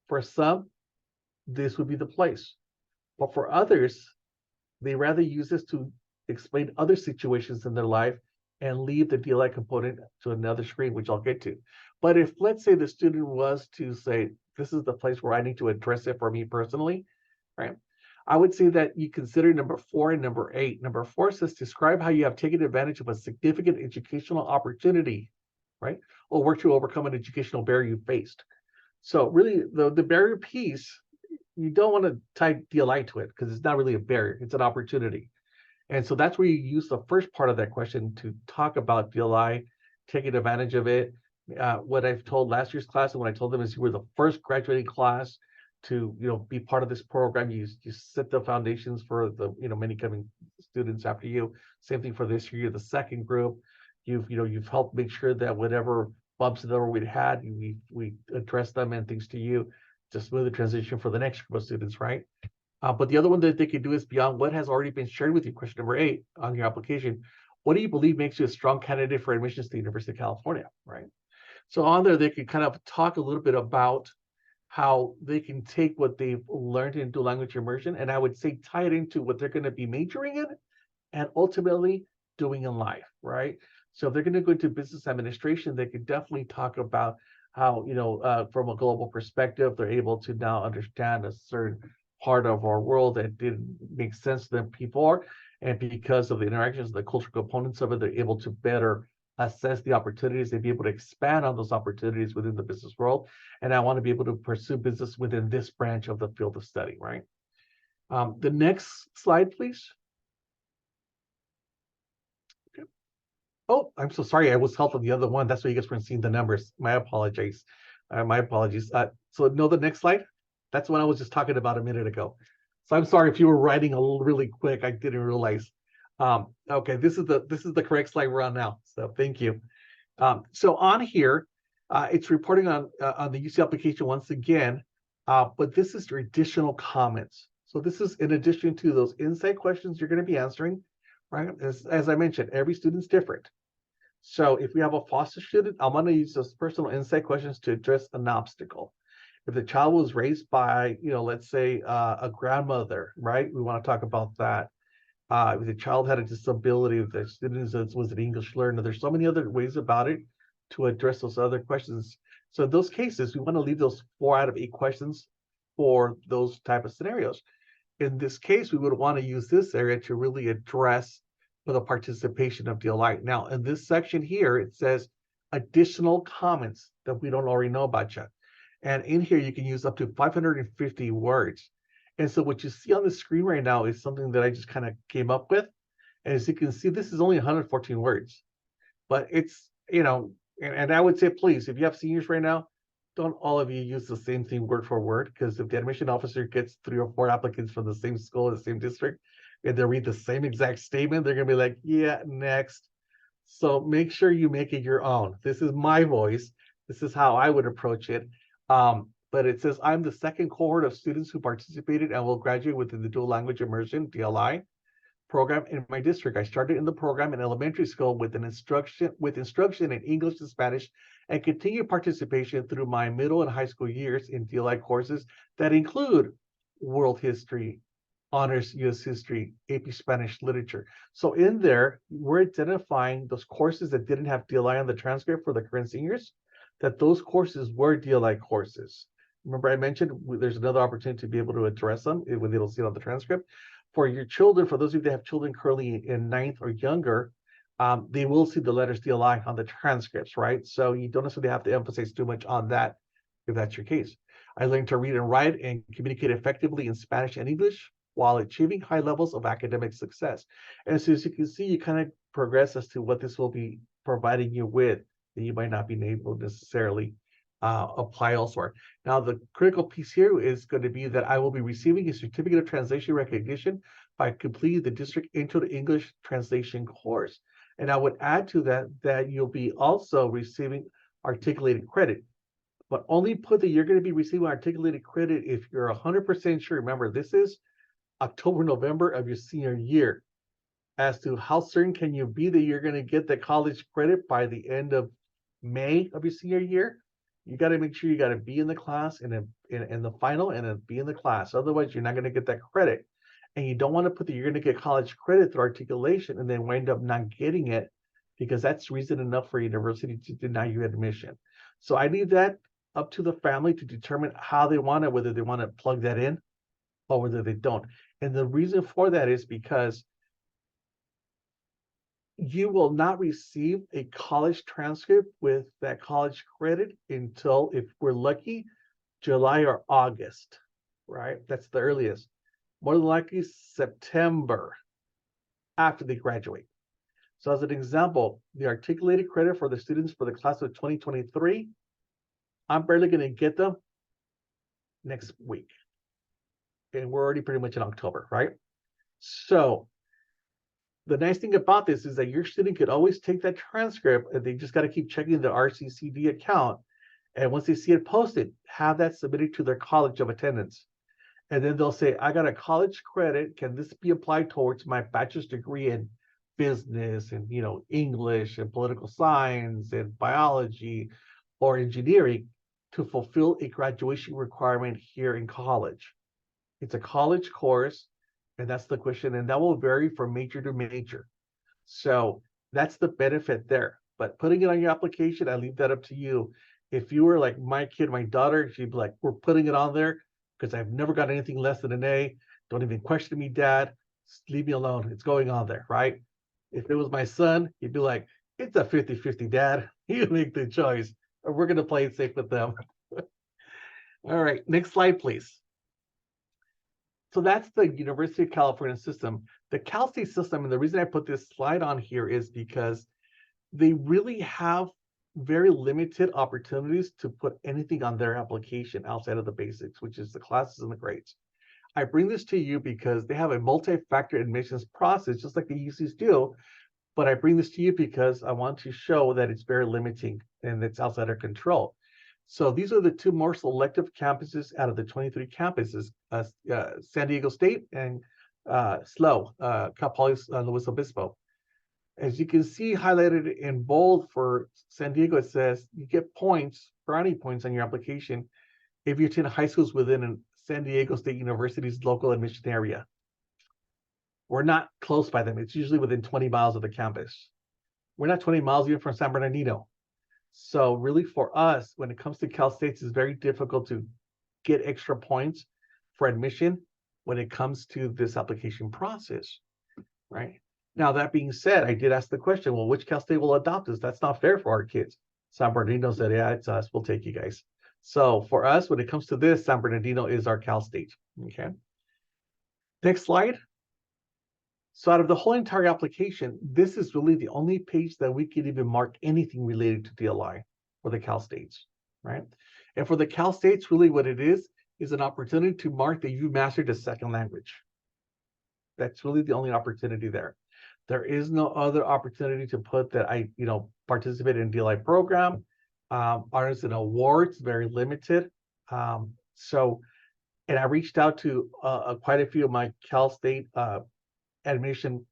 for some, this would be the place. But for others, they rather use this to explain other situations in their life and leave the DLI component to another screen, which I'll get to. But if, let's say, the student was to say, this is the place where I need to address it for me personally, right? I would say that you consider number 4 and number 8. Number 4 says, describe how you have taken advantage of a significant educational opportunity, right? Or work to overcome an educational barrier you faced. So really, the barrier piece, you don't want to type DLI to it because it's not really a barrier, it's an opportunity. And so that's where you use the first part of that question to talk about DLI, taking advantage of it. What I've told last year's class, and what I told them is, you were the first graduating class to be part of this program. You set the foundations for the many coming students after you. Same thing for this year. You're the second group. You've helped make sure that whatever bumps in the road we had, we address them and things to you to smooth the transition for the next group of students, right? But the other one that they could do is beyond what has already been shared with you. Question number 8 on your application. What do you believe makes you a strong candidate for admissions to the University of California, right? So on there, they could kind of talk a little bit about how they can take what they've learned in dual language immersion, and I would say tie it into what they're going to be majoring in and ultimately doing in life, right? So if they're going to go into business administration, they could definitely talk about how, from a global perspective, they're able to now understand a certain part of our world that didn't make sense to them before. And because of the interactions, the cultural components of it, they're able to better assess the opportunities and be able to expand on those opportunities within the business world. And I want to be able to pursue business within this branch of the field of study, right? The next slide, please. Okay. Oh, I'm so sorry. I was helping the other one. That's why you guys weren't seeing the numbers. My apologies. My apologies. So no, the next slide. That's what I was just talking about a minute ago. So I'm sorry if you were writing a little really quick. I didn't realize. Okay, this is the correct slide we're on now. So thank you. So on here, it's reporting on the UC application once again, but this is your additional comments. So this is in addition to those insight questions you're going to be answering, right? As I mentioned, every student's different. So if we have a foster student, I'm going to use those personal insight questions to address an obstacle. If the child was raised by, let's say a grandmother, right? We want to talk about that. If the child had a disability, if the student was an English learner, there's so many other ways about it to address those other questions. So in those cases, we want to leave those 4 out of 8 questions for those type of scenarios. In this case, we would want to use this area to really address for the participation of DLI. Now, in this section here, it says additional comments that we don't already know about yet. And in here, you can use up to 550 words. And so what you see on the screen right now is something that I just kind of came up with. And as you can see, this is only 114 words. But it's, and I would say, please, if you have seniors right now, don't all of you use the same thing word for word, because if the admission officer gets 3 or 4 applicants from the same school, the same district, and they read the same exact statement, they're going to be like, yeah, next. So make sure you make it your own. This is my voice. This is how I would approach it. But it says, I'm the second cohort of students who participated and will graduate within the dual language immersion, DLI, program in my district. I started in the program in elementary school with instruction in English and Spanish, and continued participation through my middle and high school years in DLI courses that include world history, honors U.S. history, AP Spanish literature. So in there, we're identifying those courses that didn't have DLI on the transcript for the current seniors, that those courses were DLI courses. Remember I mentioned there's another opportunity to be able to address them when they'll see it on the transcript. For your children, for those of you that have children currently in 9th or younger, they will see the letters DLI on the transcripts, right? So you don't necessarily have to emphasize too much on that if that's your case. I learned to read and write and communicate effectively in Spanish and English while achieving high levels of academic success. And so as you can see, you kind of progress as to what this will be providing you with that you might not be able to necessarily apply elsewhere. Now, the critical piece here is going to be that I will be receiving a certificate of translation recognition by completing the district Intro to English translation course. And I would add to that you'll be also receiving articulated credit, but only put that you're going to be receiving articulated credit if you're 100% sure. Remember, this is October, November of your senior year. As to how certain can you be that you're going to get the college credit by the end of May of your senior year, you got to make sure you got to be in the class and in the final and then be in the class. Otherwise, you're not going to get that credit. And you don't want to put that you're going to get college credit through articulation and then wind up not getting it because that's reason enough for a university to deny you admission. So I leave that up to the family to determine how they want it, whether they want to plug that in or whether they don't. And the reason for that is because you will not receive a college transcript with that college credit until, if we're lucky, July or August, right? That's the earliest. More than likely September after they graduate. So as an example, the articulated credit for the students for the class of 2023, I'm barely going to get them next week. And we're already pretty much in October, right? So the nice thing about this is that your student could always take that transcript and they just got to keep checking the RCCD account. And once they see it posted, have that submitted to their college of attendance. And then they'll say, I got a college credit. Can this be applied towards my bachelor's degree in business and, you know, English and political science and biology or engineering to fulfill a graduation requirement here in college? It's a college course, and that's the question. And that will vary from major to major. So that's the benefit there. But putting it on your application, I leave that up to you. If you were like my kid, my daughter, she'd be like, we're putting it on there because I've never got anything less than an A. Don't even question me, Dad. Just leave me alone. It's going on there, right? If it was my son, he'd be like, it's a 50-50, Dad. You make the choice. Or we're going to play it safe with them. All right, next slide, please. So that's the University of California system. The Cal State system, and the reason I put this slide on here is because they really have very limited opportunities to put anything on their application outside of the basics, which is the classes and the grades. I bring this to you because they have a multi-factor admissions process, just like the UCs do. But I bring this to you because I want to show that it's very limiting and it's outside our control. So these are the two more selective campuses out of the 23 campuses, San Diego State and SLO, Cal Poly Luis Obispo. As you can see highlighted in bold for San Diego, it says you get points, brownie points on your application if you attend high schools within a San Diego State University's local admission area. We're not close by them. It's usually within 20 miles of the campus. We're not 20 miles even from San Bernardino. So really for us, when it comes to Cal States, it's very difficult to get extra points for admission when it comes to this application process, right? Now, that being said, I did ask the question, well, which Cal State will adopt us? That's not fair for our kids. San Bernardino said, yeah, it's us. We'll take you guys. So for us, when it comes to this, San Bernardino is our Cal State, okay? Next slide. So out of the whole entire application, this is really the only page that we could even mark anything related to DLI for the Cal States, right? And for the Cal States, really what it is an opportunity to mark that you mastered a second language. That's really the only opportunity there. There is no other opportunity to put that I, participated in DLI program. Honors and awards, very limited. And I reached out to quite a few of my Cal State admission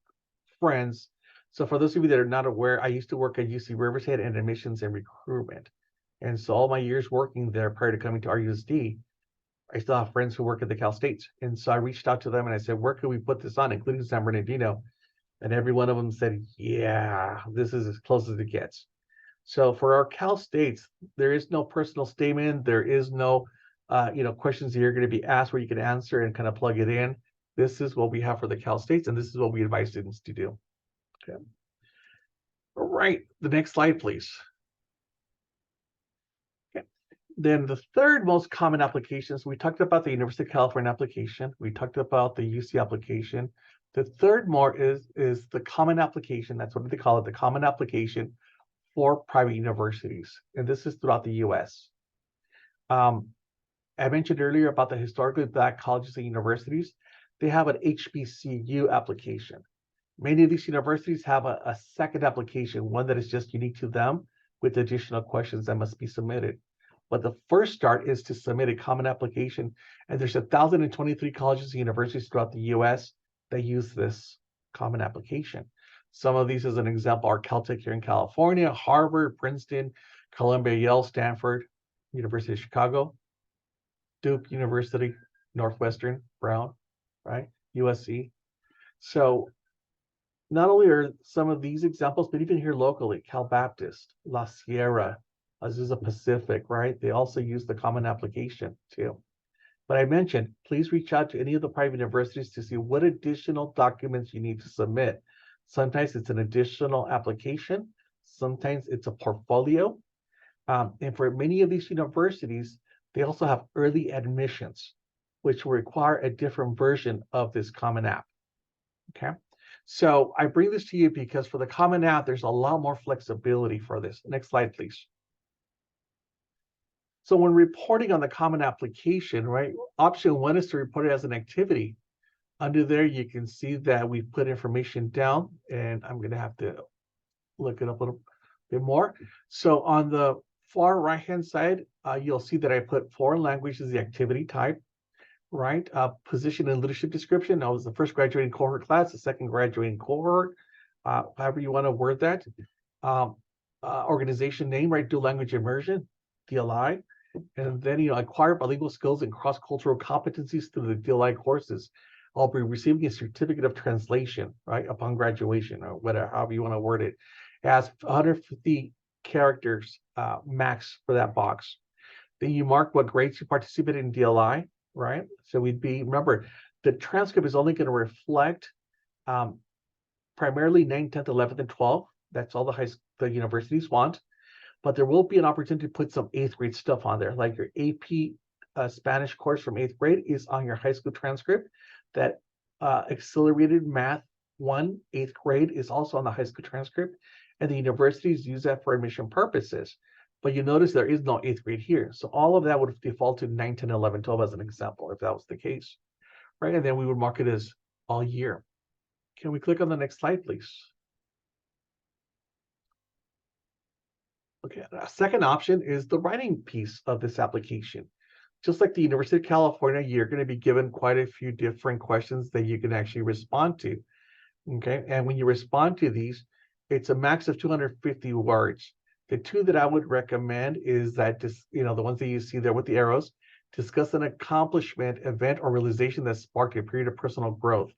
friends. So for those of you that are not aware, I used to work at UC Riverside in admissions and recruitment. And so all my years working there prior to coming to RUSD, I still have friends who work at the Cal States. And so I reached out to them and I said, where can we put this on, including San Bernardino? And every one of them said, yeah, this is as close as it gets. So for our Cal States, there is no personal statement. There is no, questions that you're going to be asked where you can answer and kind of plug it in. This is what we have for the Cal States, and this is what we advise students to do. Okay. All right, the next slide, please. Okay. Then the third most common applications, we talked about the University of California application. We talked about the UC application. The third more is the common application. That's what they call it, the common application for private universities. And this is throughout the US. I mentioned earlier about the historically Black colleges and universities. They have an HBCU application. Many of these universities have a second application, one that is just unique to them with additional questions that must be submitted. But the first start is to submit a common application. And there's 1,023 colleges and universities throughout the US that use this common application. Some of these, as an example, are Caltech here in California, Harvard, Princeton, Columbia, Yale, Stanford, University of Chicago, Duke University, Northwestern, Brown, right? USC. So not only are some of these examples, but even here locally, Cal Baptist, La Sierra, Azusa Pacific, right? They also use the common application too. But I mentioned, please reach out to any of the private universities to see what additional documents you need to submit. Sometimes it's an additional application. Sometimes it's a portfolio. And for many of these universities, they also have early admissions, which will require a different version of this Common App. Okay. So I bring this to you because for the Common App, there's a lot more flexibility for this. Next slide, please. So when reporting on the Common Application, right, option 1 is to report it as an activity. Under there, you can see that we've put information down, and I'm going to have to look it up a little bit more. So on the far right-hand side, you'll see that I put foreign language as the activity type, right? Position and leadership description. That was the first graduating cohort class, the second graduating cohort, however you want to word that. Organization name, right? Dual language immersion, DLI. And then, acquire bilingual skills and cross-cultural competencies through the DLI courses. I'll be receiving a certificate of translation, right, upon graduation, or whatever, however you want to word it. It has 150 characters max for that box. Then you mark what grades you participated in DLI, right? So remember, the transcript is only going to reflect primarily 9th, 10th, 11th, and 12th. That's all the universities want. But there will be an opportunity to put some 8th grade stuff on there, like your AP Spanish course from 8th grade is on your high school transcript. That accelerated math 1, 8th grade is also on the high school transcript, and the universities use that for admission purposes. But you notice there is no 8th grade here. So all of that would default to 9, 10, 11, 12 as an example, if that was the case, right? And then we would mark it as all year. Can we click on the next slide, please? Okay, a second option is the writing piece of this application. Just like the University of California, you're going to be given quite a few different questions that you can actually respond to. Okay, and when you respond to these, it's a max of 250 words. The two that I would recommend is that just, the ones that you see there with the arrows, discuss an accomplishment, event, or realization that sparked a period of personal growth,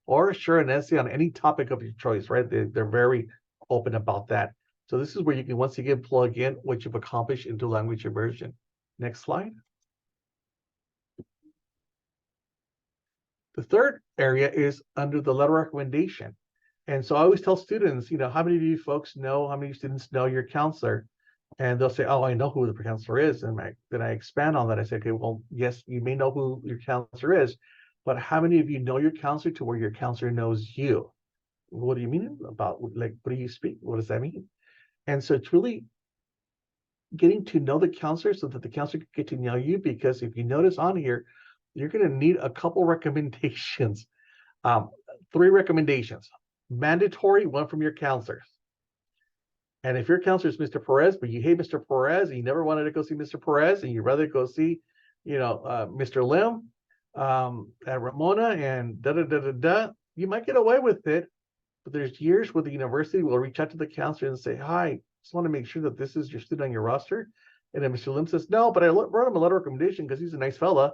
or share an essay on any topic of your choice, right? They're very open about that. So this is where you can once again plug in what you've accomplished into language immersion. Next slide. The third area is under the letter recommendation. And so I always tell students, how many of you folks know, how many students know your counselor? And they'll say, oh, I know who the counselor is. And then I expand on that. I say, okay, well, yes, you may know who your counselor is, but how many of you know your counselor to where your counselor knows you? What do you mean about, like, what do you speak? What does that mean? And so it's really getting to know the counselor so that the counselor can get to know you, because if you notice on here, you're going to need a couple recommendations. 3 recommendations. Mandatory, 1 from your counselors. And if your counselor is Mr. Perez, but you hate Mr. Perez and you never wanted to go see Mr. Perez and you'd rather go see, Mr. Lim, at Ramona and you might get away with it. But there's years where the university will reach out to the counselor and say, hi, just want to make sure that this is your student on your roster. And then Mr. Lim says, no, but I wrote him a letter of recommendation because he's a nice fella.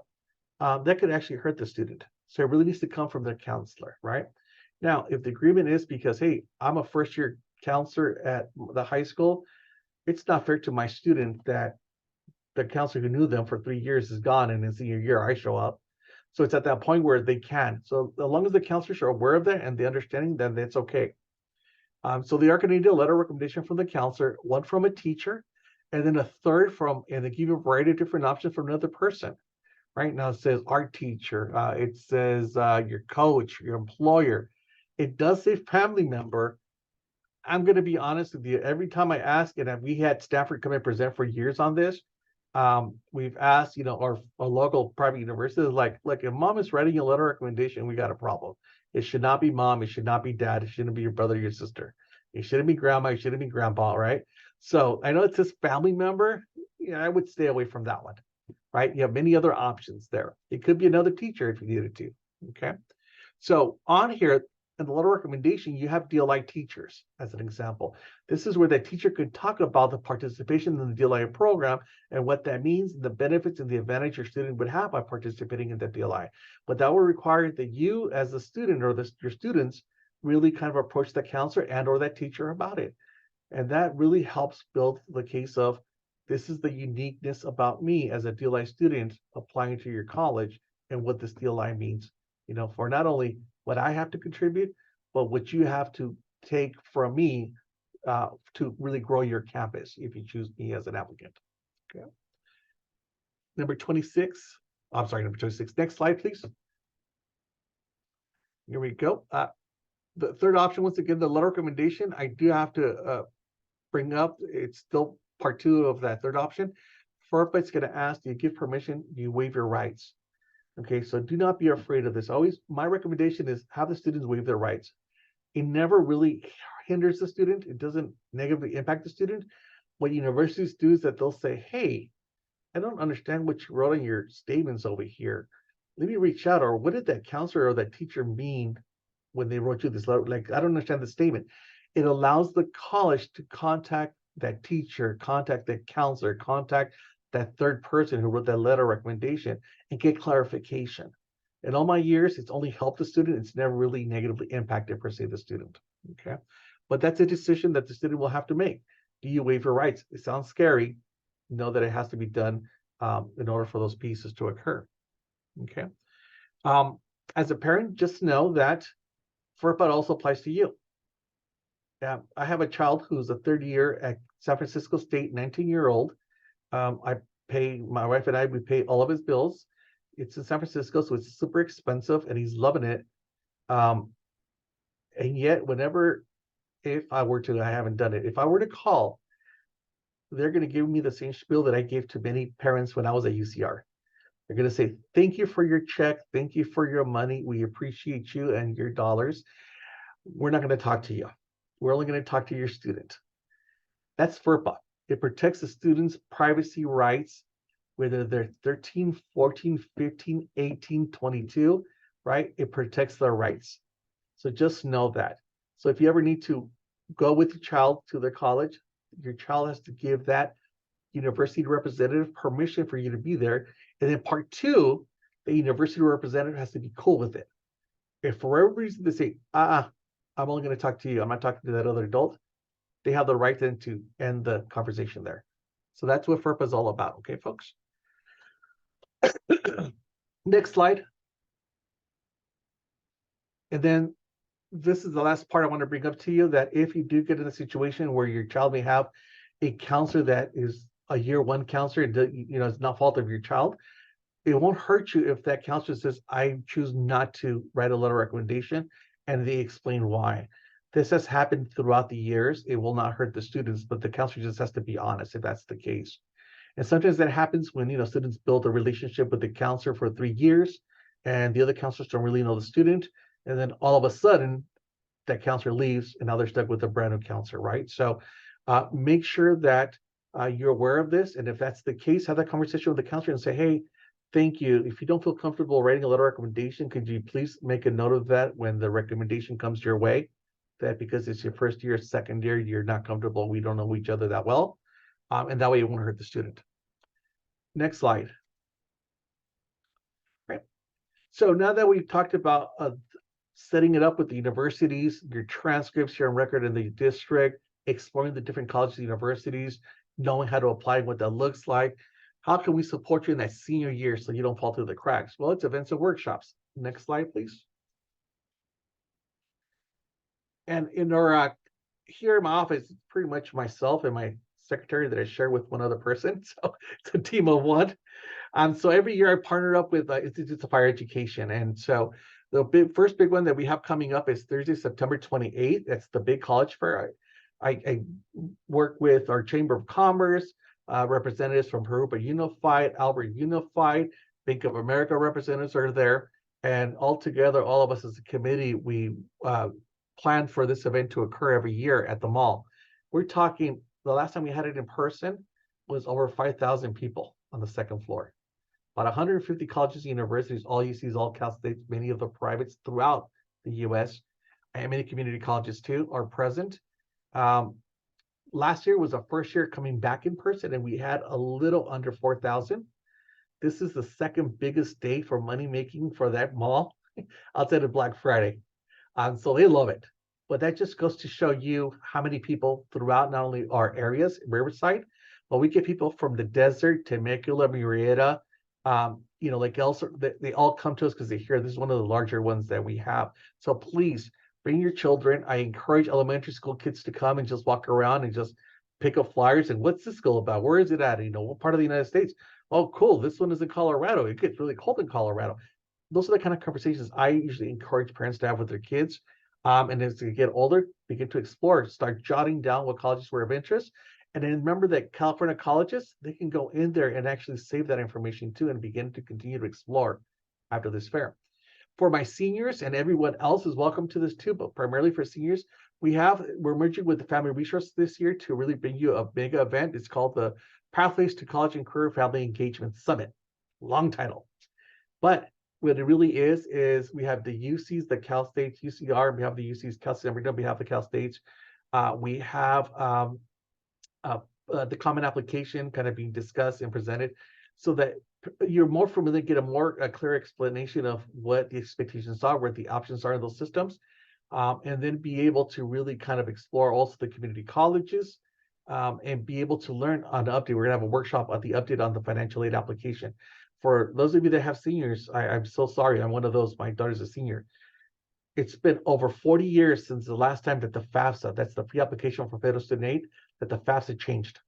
That could actually hurt the student. So it really needs to come from their counselor, right? Now, if the agreement is because, hey, I'm a first-year counselor at the high school, it's not fair to my student that the counselor who knew them for 3 years is gone and in senior year I show up. So it's at that point where they can. So as long as the counselors are aware of that and the understanding, then it's okay. So they are going to need a letter of recommendation from the counselor, 1 from a teacher, and then a 3rd from, and they give you a variety of different options from another person. Right now it says art teacher, it says your coach, your employer. It does say family member. I'm going to be honest with you. Every time I ask, and we had Stanford come and present for years on this, we've asked, our local private universities, like, if mom is writing a letter of recommendation, we got a problem. It should not be mom. It should not be dad. It shouldn't be your brother, your sister. It shouldn't be grandma. It shouldn't be grandpa, right? So I know it says family member. I would stay away from that one, right? You have many other options there. It could be another teacher if you needed to, okay? So on here, in the letter of recommendation, you have DLI teachers as an example. This is where the teacher could talk about the participation in the DLI program and what that means, and the benefits and the advantage your student would have by participating in the DLI. But that will require that you as a student or your students really kind of approach that counselor and or that teacher about it. And that really helps build the case of, this is the uniqueness about me as a DLI student applying to your college and what this DLI means, for not only what I have to contribute, but what you have to take from me to really grow your campus if you choose me as an applicant. Okay. Number 26. I'm sorry, number 26. Next slide, please. Here we go. The third option, once again, the letter recommendation, I do have to bring up, it's still part 2 of that third option. FERPA is going to ask, do you give permission? Do you waive your rights? Okay, so do not be afraid of this. Always, my recommendation is have the students waive their rights. It never really hinders the student. It doesn't negatively impact the student. What universities do is that they'll say, hey, I don't understand what you wrote in your statements over here. Let me reach out, or what did that counselor or that teacher mean when they wrote you this letter? Like, I don't understand the statement. It allows the college to contact that teacher, contact that counselor, contact that third person who wrote that letter recommendation and get clarification. In all my years, it's only helped the student. It's never really negatively impacted, per se, the student. Okay. But that's a decision that the student will have to make. Do you waive your rights? It sounds scary. Know that it has to be done in order for those pieces to occur. Okay. As a parent, just know that FERPA also applies to you. I have a child who's a third year at San Francisco State, 19-year-old. My wife and I, we pay all of his bills. It's in San Francisco, so it's super expensive, and he's loving it. And yet, if I haven't done it, if I were to call, they're going to give me the same spiel that I gave to many parents when I was at UCR. They're going to say, thank you for your check. Thank you for your money. We appreciate you and your dollars. We're not going to talk to you. We're only going to talk to your student. That's FERPA. It protects the student's privacy rights, whether they're 13, 14, 15, 18, 22, right? It protects their rights. So just know that. So if you ever need to go with your child to their college, your child has to give that university representative permission for you to be there. And then part 2, the university representative has to be cool with it. If for whatever reason they say, I'm only going to talk to you, I'm not talking to that other adult, they have the right then to end the conversation there. So that's what FERPA is all about. Okay, folks. Next slide. And then this is the last part I want to bring up to you, that if you do get in a situation where your child may have a counselor that is a year 1 counselor, and it's not fault of your child, it won't hurt you if that counselor says, I choose not to write a letter of recommendation, and they explain why. This has happened throughout the years. It will not hurt the students, but the counselor just has to be honest if that's the case. And sometimes that happens when students build a relationship with the counselor for 3 years, and the other counselors don't really know the student, and then all of a sudden that counselor leaves, and now they're stuck with a brand new counselor, right? So make sure that you're aware of this, and if that's the case, have that conversation with the counselor and say, hey, thank you. If you don't feel comfortable writing a letter of recommendation, could you please make a note of that when the recommendation comes your way, that because it's your first year, second year, you're not comfortable, we don't know each other that well, and that way it won't hurt the student. Next slide. Right. So now that we've talked about setting it up with the universities, your transcripts, your record in the district, exploring the different colleges and universities, knowing how to apply, what that looks like, how can we support you in that senior year so you don't fall through the cracks? Well, it's events and workshops. Next slide, please. And in our here in my office, it's pretty much myself and my secretary that I share with one other person. So it's a team of 1. So every year I partner up with Institutes of Higher Education. And so the first big one that we have coming up is Thursday, September 28th. That's the big college fair. I work with our Chamber of Commerce, representatives from Harupa Unified, Albert Unified, Bank of America representatives are there. And all together, all of us as a committee, we plan for this event to occur every year at the mall. We're talking, the last time we had it in person was over 5,000 people on the second floor. About 150 colleges and universities, all UCs, all Cal States, many of the privates throughout the US, and many community colleges too are present. Last year was our first year coming back in person, and we had a little under 4,000. This is the second biggest day for money making for that mall outside of Black Friday. So they love it. But that just goes to show you how many people throughout not only our areas, Riverside, but we get people from the desert, Temecula, Murrieta, like also they all come to us because they hear this is one of the larger ones that we have. So please bring your children. I encourage elementary school kids to come and just walk around and just pick up flyers and what's this school about? Where is it at? What part of the United States? Oh, cool. This one is in Colorado. It gets really cold in Colorado. Those are the kind of conversations I usually encourage parents to have with their kids. And as they get older, begin to explore, start jotting down what colleges were of interest. And then remember that California colleges, they can go in there and actually save that information too and begin to continue to explore after this fair. For my seniors and everyone else is welcome to this too, but primarily for seniors, we're merging with the Family Resource this year to really bring you a mega event. It's called the Pathways to College and Career Family Engagement Summit. Long title. But what it really is we have the UCs, the Cal States, UCR, we have the UCs, Cal State, we have the Cal States. We have the common application kind of being discussed and presented so that you're more familiar, get a clear explanation of what the expectations are, what the options are in those systems, and then be able to really kind of explore also the community colleges and be able to learn on the update. We're gonna have a workshop on the update on the financial aid application. For those of you that have seniors, I'm so sorry. I'm one of those. My daughter's a senior. It's been over 40 years since the last time that the FAFSA, that's the pre-application for federal student aid, that the FAFSA changed.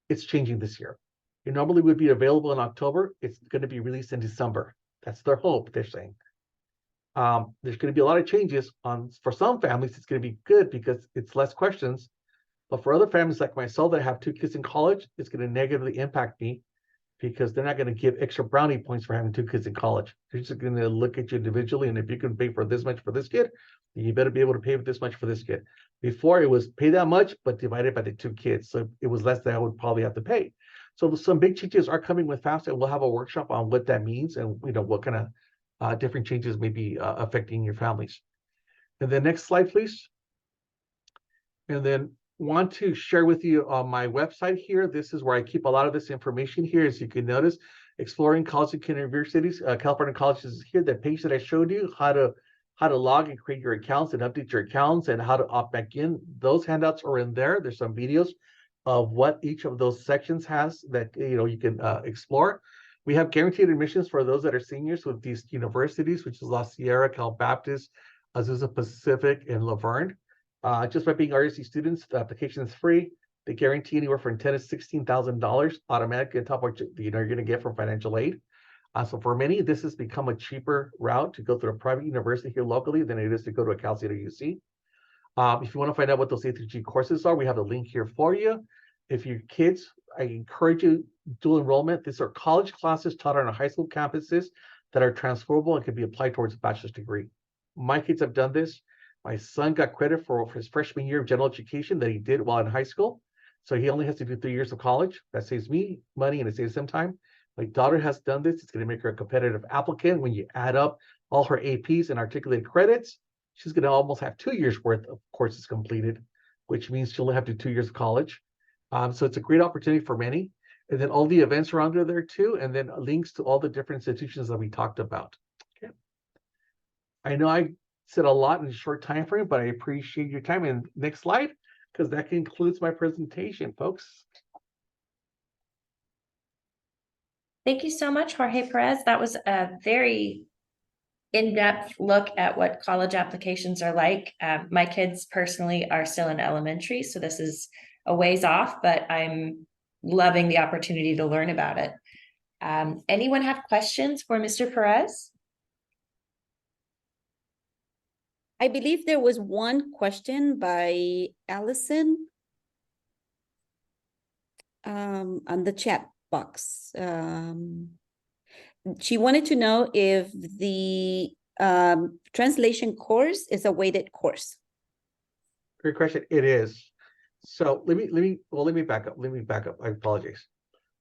It's changing this year. It normally would be available in October. It's going to be released in December. That's their hope, they're saying. There's going to be a lot of changes for some families. It's going to be good because it's less questions. But for other families like myself that have 2 kids in college, it's going to negatively impact me because they're not going to give extra brownie points for having 2 kids in college. They're just going to look at you individually. And if you can pay for this much for this kid, then you better be able to pay for this much for this kid. Before it was pay that much, but divided by the 2 kids. So it was less than I would probably have to pay. So some big changes are coming with FAFSA, and we'll have a workshop on what that means and what kind of different changes may be affecting your families. And then next slide, please. And then want to share with you on my website here. This is where I keep a lot of this information here. As you can notice, exploring colleges and universities, California colleges is here. The page that I showed you, how to log and create your accounts and update your accounts and how to opt back in. Those handouts are in there. There's some videos of what each of those sections has that you can explore. We have guaranteed admissions for those that are seniors with these universities, which is La Sierra, Cal Baptist, Azusa Pacific, and Laverne. Just by being RSC students, the application is free. They guarantee anywhere from $10,000 to $16,000 automatically on top of what you're going to get from financial aid. So for many, this has become a cheaper route to go through a private university here locally than it is to go to a Cal State or UC. If you want to find out what those A through G courses are, we have a link here for you. If your kids, I encourage you dual enrollment. These are college classes taught on our high school campuses that are transferable and can be applied towards a bachelor's degree. My kids have done this. My son got credit for his freshman year of general education that he did while in high school. So he only has to do 3 years of college. That saves me money and it saves him time. My daughter has done this. It's going to make her a competitive applicant. When you add up all her APs and articulated credits, she's going to almost have 2 years worth of courses completed, which means she'll only have to do 2 years of college. So it's a great opportunity for many. And then all the events are under there too. And then links to all the different institutions that we talked about. Okay. I know I said a lot in a short time frame, but I appreciate your time. And next slide, because that concludes my presentation, folks. Thank you so much, Jorge Perez. That was a very in-depth look at what college applications are like. My kids personally are still in elementary, so this is a ways off, but I'm loving the opportunity to learn about it. Anyone have questions for Mr. Perez? I believe there was one question by Allison on the chat box. She wanted to know if the translation course is a weighted course. Great question. It is. So let me back up. I apologize.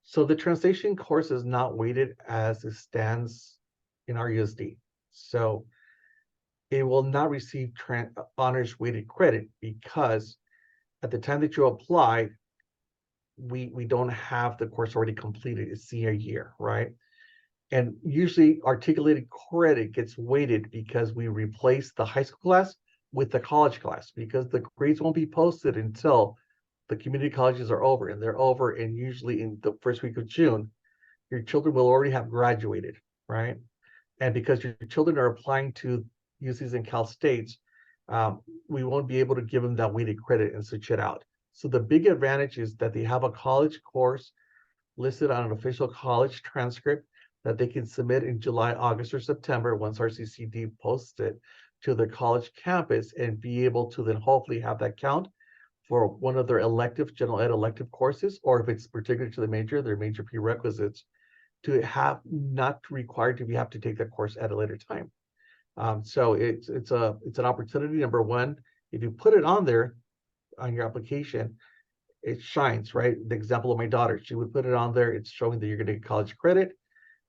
So the translation course is not weighted as it stands in our USD. So it will not receive honors weighted credit because at the time that you apply, we don't have the course already completed. It's senior year, right? And usually articulated credit gets weighted because we replace the high school class with the college class, because the grades won't be posted until the community colleges are over, and they're over, and usually in the first week of June, your children will already have graduated, right? And because your children are applying to UCs and Cal States, we won't be able to give them that weighted credit and switch it out. So the big advantage is that they have a college course listed on an official college transcript that they can submit in July, August, or September once RCCD posts it to their college campus, and be able to then hopefully have that count for one of their elective, general ed elective courses, or if it's particular to the major, their major prerequisites, to have not required to have to take that course at a later time. So it's an opportunity. Number one, if you put it on there on your application, it shines, right? The example of my daughter, she would put it on there. It's showing that you're going to get college credit.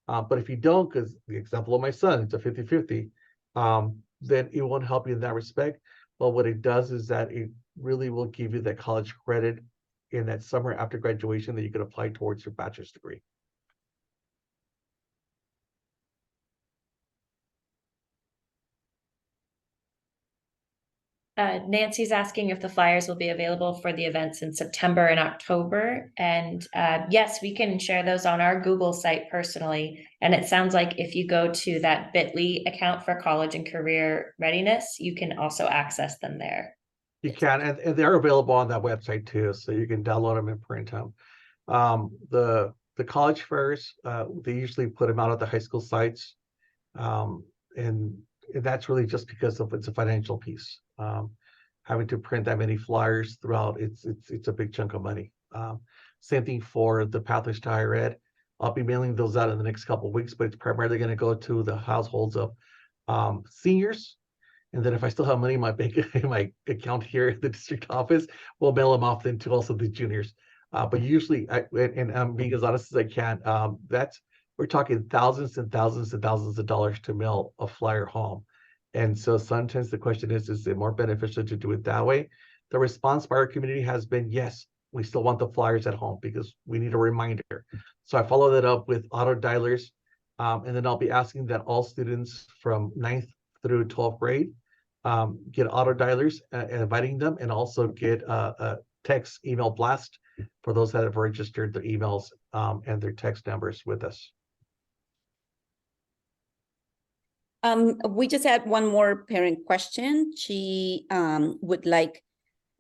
But if you don't, because the example of my son, it's a 50-50, then it won't help you in that respect. But what it does is that it really will give you that college credit in that summer after graduation that you can apply towards your bachelor's degree. Nancy's asking if the flyers will be available for the events in September and October. And yes, we can share those on our Google site personally. And it sounds like if you go to that bit.ly account for college and career readiness, you can also access them there. You can, and they're available on that website too, so you can download them and print them. The college fairs, they usually put them out at the high school sites. And that's really just because of it's a financial piece. Having to print that many flyers throughout, it's a big chunk of money. Same thing for the Pathways to Higher Ed. I'll be mailing those out in the next couple of weeks, but it's primarily going to go to the households of seniors. And then if I still have money in my bank, in my account here at the district office, we'll mail them off then to also the juniors. But usually, I'm being as honest as I can, we're talking thousands and thousands and thousands of dollars to mail a flyer home. And so sometimes the question is it more beneficial to do it that way? The response by our community has been, yes, we still want the flyers at home because we need a reminder. So I follow that up with auto dialers. And then I'll be asking that all students from 9th through 12th grade get auto dialers and inviting them, and also get a text email blast for those that have registered their emails and their text numbers with us. We just had one more parent question. She would like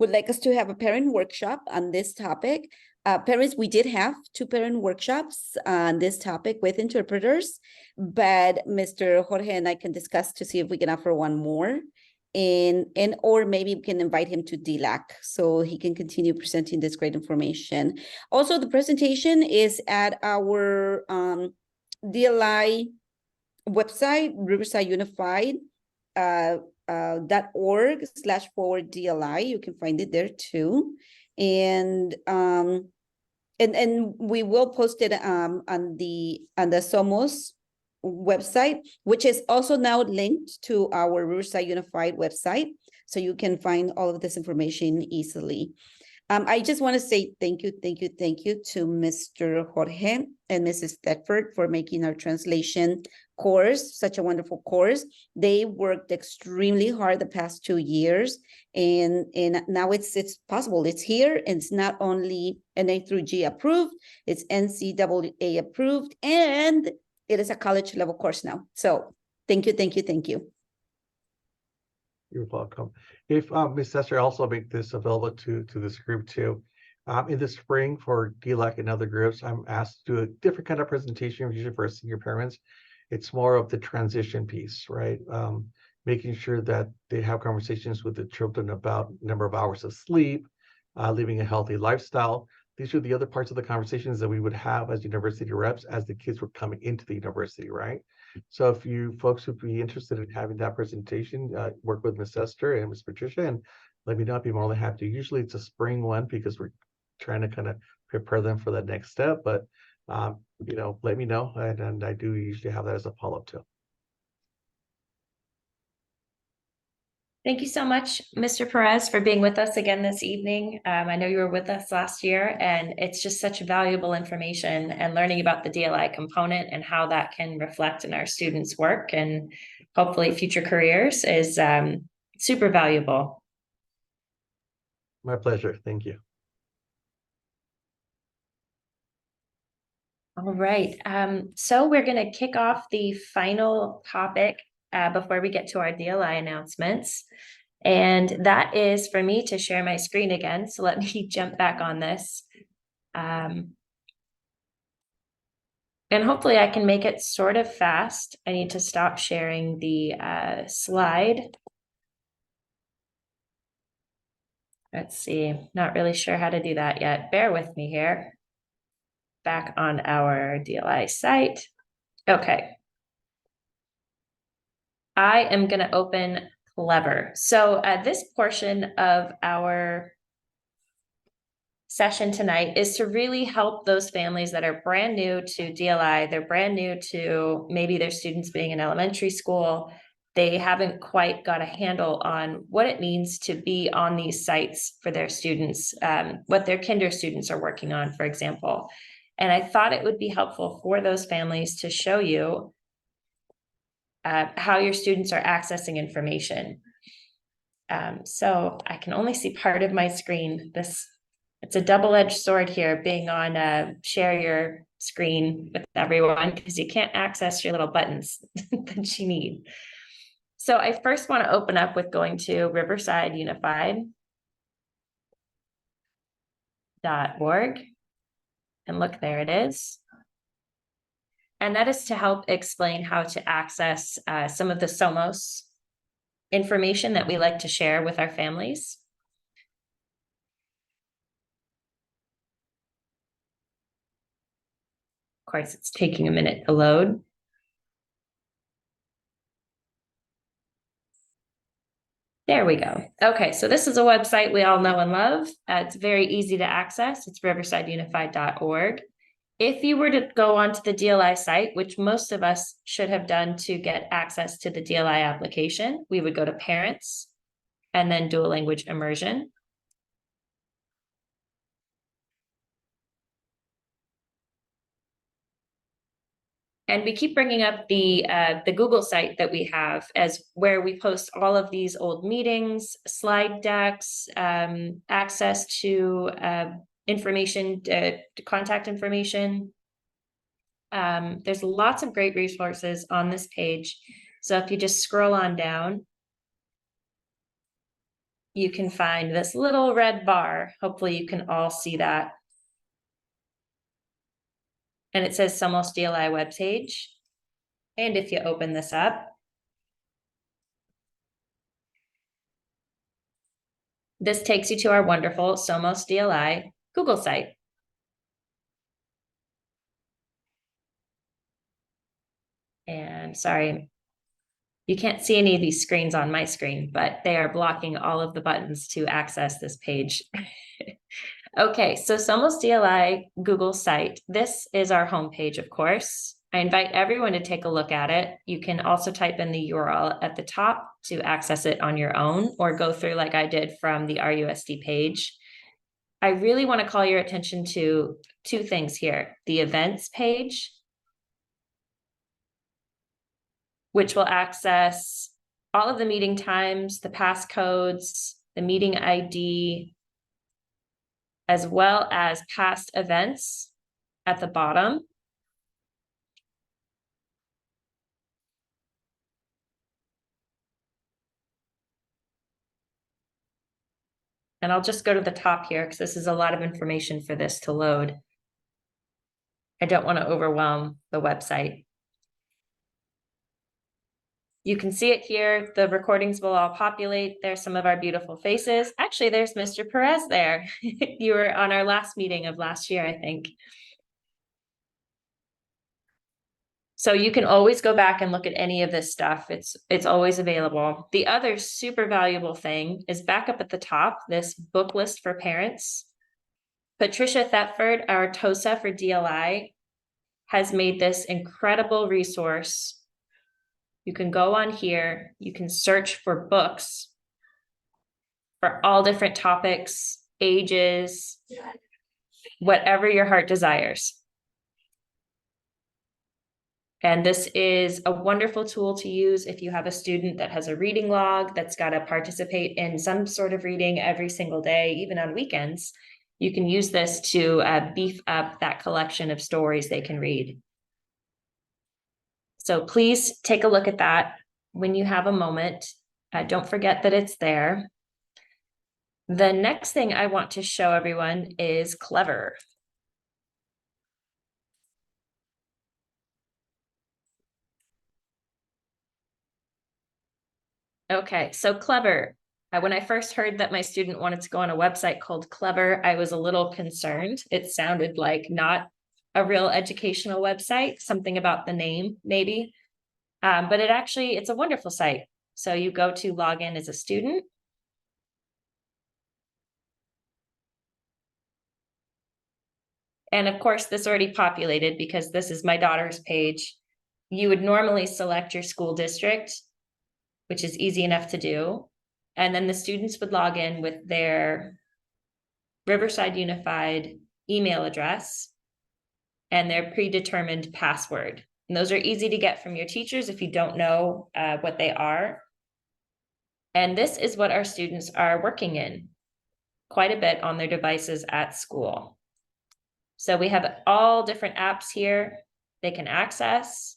us to have a parent workshop on this topic. Parents, we did have 2 parent workshops on this topic with interpreters, but Mr. Jorge and I can discuss to see if we can offer one more, or maybe we can invite him to DLAC so he can continue presenting this great information. Also, the presentation is at our DLI website, riversideunified.org/forward-DLI. You can find it there too. And we will post it on the Somos website, which is also now linked to our Riverside Unified website. So you can find all of this information easily. I just want to say thank you to Mr. Jorge and Mrs. Thetford for making our translation course such a wonderful course. They worked extremely hard the past 2 years, and now it's possible. It's here, and it's not only NA through G approved, it's NCAA approved, and it is a college level course now. So thank you. You're welcome. If Ms. Esther also make this available to this group too. In the spring for DLAC and other groups, I'm asked to do a different kind of presentation, usually for senior parents. It's more of the transition piece, right? Making sure that they have conversations with the children about number of hours of sleep, living a healthy lifestyle. These are the other parts of the conversations that we would have as university reps as the kids were coming into the university, right? So if you folks would be interested in having that presentation, work with Ms. Esther and Ms. Patricia, and let me know. I'd be more than happy. Usually it's a spring one because we're trying to kind of prepare them for that next step. But let me know, and I do usually have that as a follow-up too. Thank you so much, Mr. Perez, for being with us again this evening. I know you were with us last year, and it's just such valuable information, and learning about the DLI component and how that can reflect in our students' work and hopefully future careers is Super valuable. My pleasure. Thank you. All right. So we're going to kick off the final topic before we get to our DLI announcements. And that is for me to share my screen again. So let me jump back on this. And hopefully I can make it sort of fast. I need to stop sharing the slide. Let's see, not really sure how to do that yet. Bear with me here. Back on our DLI site. Okay. I am going to open Clever. So this portion of our session tonight is to really help those families that are brand new to DLI. They're brand new to maybe their students being in elementary school. They haven't quite got a handle on what it means to be on these sites for their students, what their kinder students are working on, for example. And I thought it would be helpful for those families to show you how your students are accessing information. So I can only see part of my screen. It's a double-edged sword here, being on share your screen with everyone, because you can't access your little buttons that you need. So I first want to open up with going to riversideunified.org. And look, there it is. And that is to help explain how to access some of the Somos information that we like to share with our families. Of course, it's taking a minute to load. There we go. Okay, so this is a website we all know and love. It's very easy to access. It's riversideunified.org. If you were to go onto the DLI site, which most of us should have done to get access to the DLI application, we would go to Parents and then Dual Language Immersion. And we keep bringing up the Google site that we have as where we post all of these old meetings, slide decks, access to information, contact information. There's lots of great resources on this page. So if you just scroll on down, you can find this little red bar. Hopefully you can all see that. And it says Somos DLI webpage. And if you open this up, this takes you to our wonderful Somos DLI Google site. And sorry, you can't see any of these screens on my screen, but they are blocking all of the buttons to access this page. Okay, so Somos DLI Google site. This is our homepage, of course. I invite everyone to take a look at it. You can also type in the URL at the top to access it on your own, or go through like I did from the RUSD page. I really want to call your attention to two things here. The events page, which will access all of the meeting times, the passcodes, the meeting ID, as well as past events at the bottom. And I'll just go to the top here because this is a lot of information for this to load. I don't want to overwhelm the website. You can see it here. The recordings will all populate. There's some of our beautiful faces. Actually, there's Mr. Perez there. You were on our last meeting of last year, I think. So you can always go back and look at any of this stuff. It's always available. The other super valuable thing is back up at the top, this book list for parents. Patricia Thetford, our TOSA for DLI, has made this incredible resource. You can go on here, you can search for books for all different topics, ages, whatever your heart desires. And this is a wonderful tool to use if you have a student that has a reading log that's got to participate in some sort of reading every single day, even on weekends. You can use this to beef up that collection of stories they can read. So please take a look at that when you have a moment. Don't forget that it's there. The next thing I want to show everyone is Clever. Okay, so Clever. When I first heard that my student wanted to go on a website called Clever, I was a little concerned. It sounded like not a real educational website, something about the name maybe. But it's a wonderful site. So you go to log in as a student. And of course, this already populated because this is my daughter's page. You would normally select your school district, which is easy enough to do. And then the students would log in with their Riverside Unified email address and their predetermined password. And those are easy to get from your teachers if you don't know what they are. And this is what our students are working in quite a bit on their devices at school. So we have all different apps here they can access.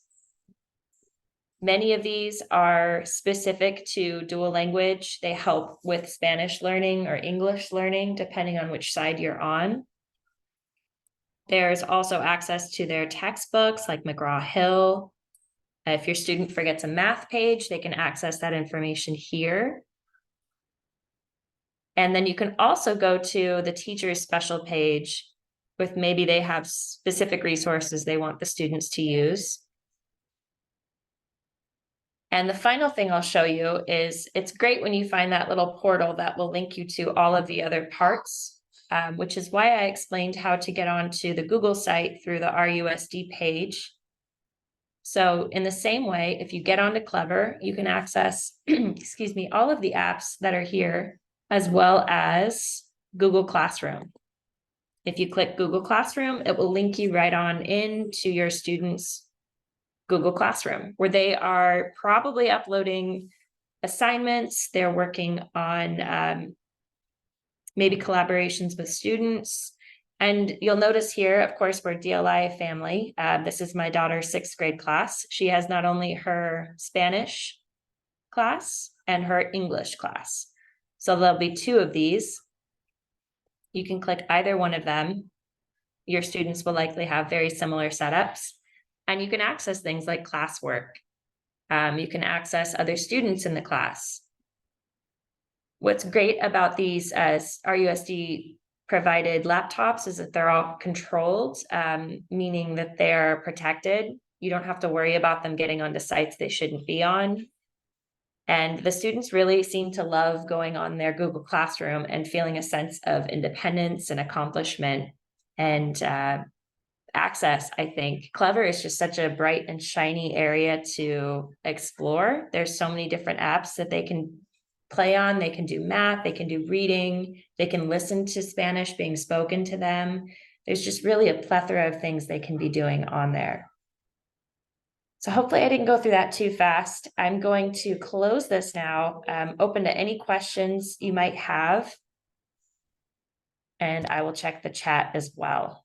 Many of these are specific to dual language. They help with Spanish learning or English learning, depending on which side you're on. There's also access to their textbooks like McGraw-Hill. If your student forgets a math page, they can access that information here. And then you can also go to the teacher's special page with maybe they have specific resources they want the students to use. And the final thing I'll show you is it's great when you find that little portal that will link you to all of the other parts, which is why I explained how to get onto the Google site through the RUSD page. So in the same way, if you get onto Clever, you can access, excuse me, all of the apps that are here, as well as Google Classroom. If you click Google Classroom, it will link you right on into your students' Google Classroom, where they are probably uploading assignments. They're working on maybe collaborations with students. And you'll notice here, of course, we're DLI family. This is my daughter's 6th grade class. She has not only her Spanish class and her English class. So there'll be 2 of these. You can click either one of them. Your students will likely have very similar setups. And you can access things like classwork. You can access other students in the class. What's great about these RUSD provided laptops is that they're all controlled, meaning that they're protected. You don't have to worry about them getting onto sites they shouldn't be on. And the students really seem to love going on their Google Classroom and feeling a sense of independence and accomplishment and access, I think. Clever is just such a bright and shiny area to explore. There's so many different apps that they can play on. They can do math, they can do reading, they can listen to Spanish being spoken to them. There's just really a plethora of things they can be doing on there. So hopefully I didn't go through that too fast. I'm going to close this now, open to any questions you might have. And I will check the chat as well.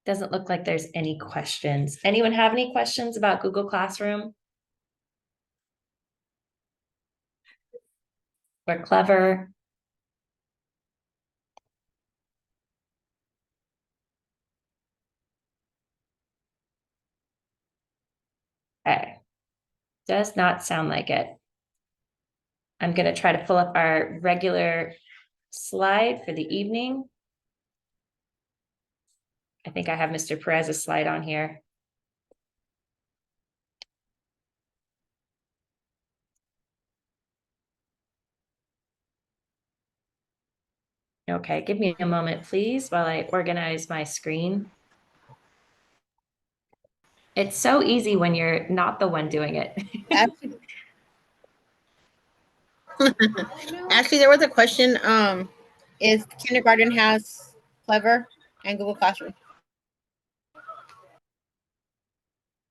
Doesn't look like there's any questions. Anyone have any questions about Google Classroom? We're Clever. Okay. Does not sound like it. I'm going to try to pull up our regular slide for the evening. I think I have Mr. Perez's slide on here. Okay, give me a moment, please, while I organize my screen. It's so easy when you're not the one doing it. Actually, there was a question is kindergarten has Clever and Google Classroom?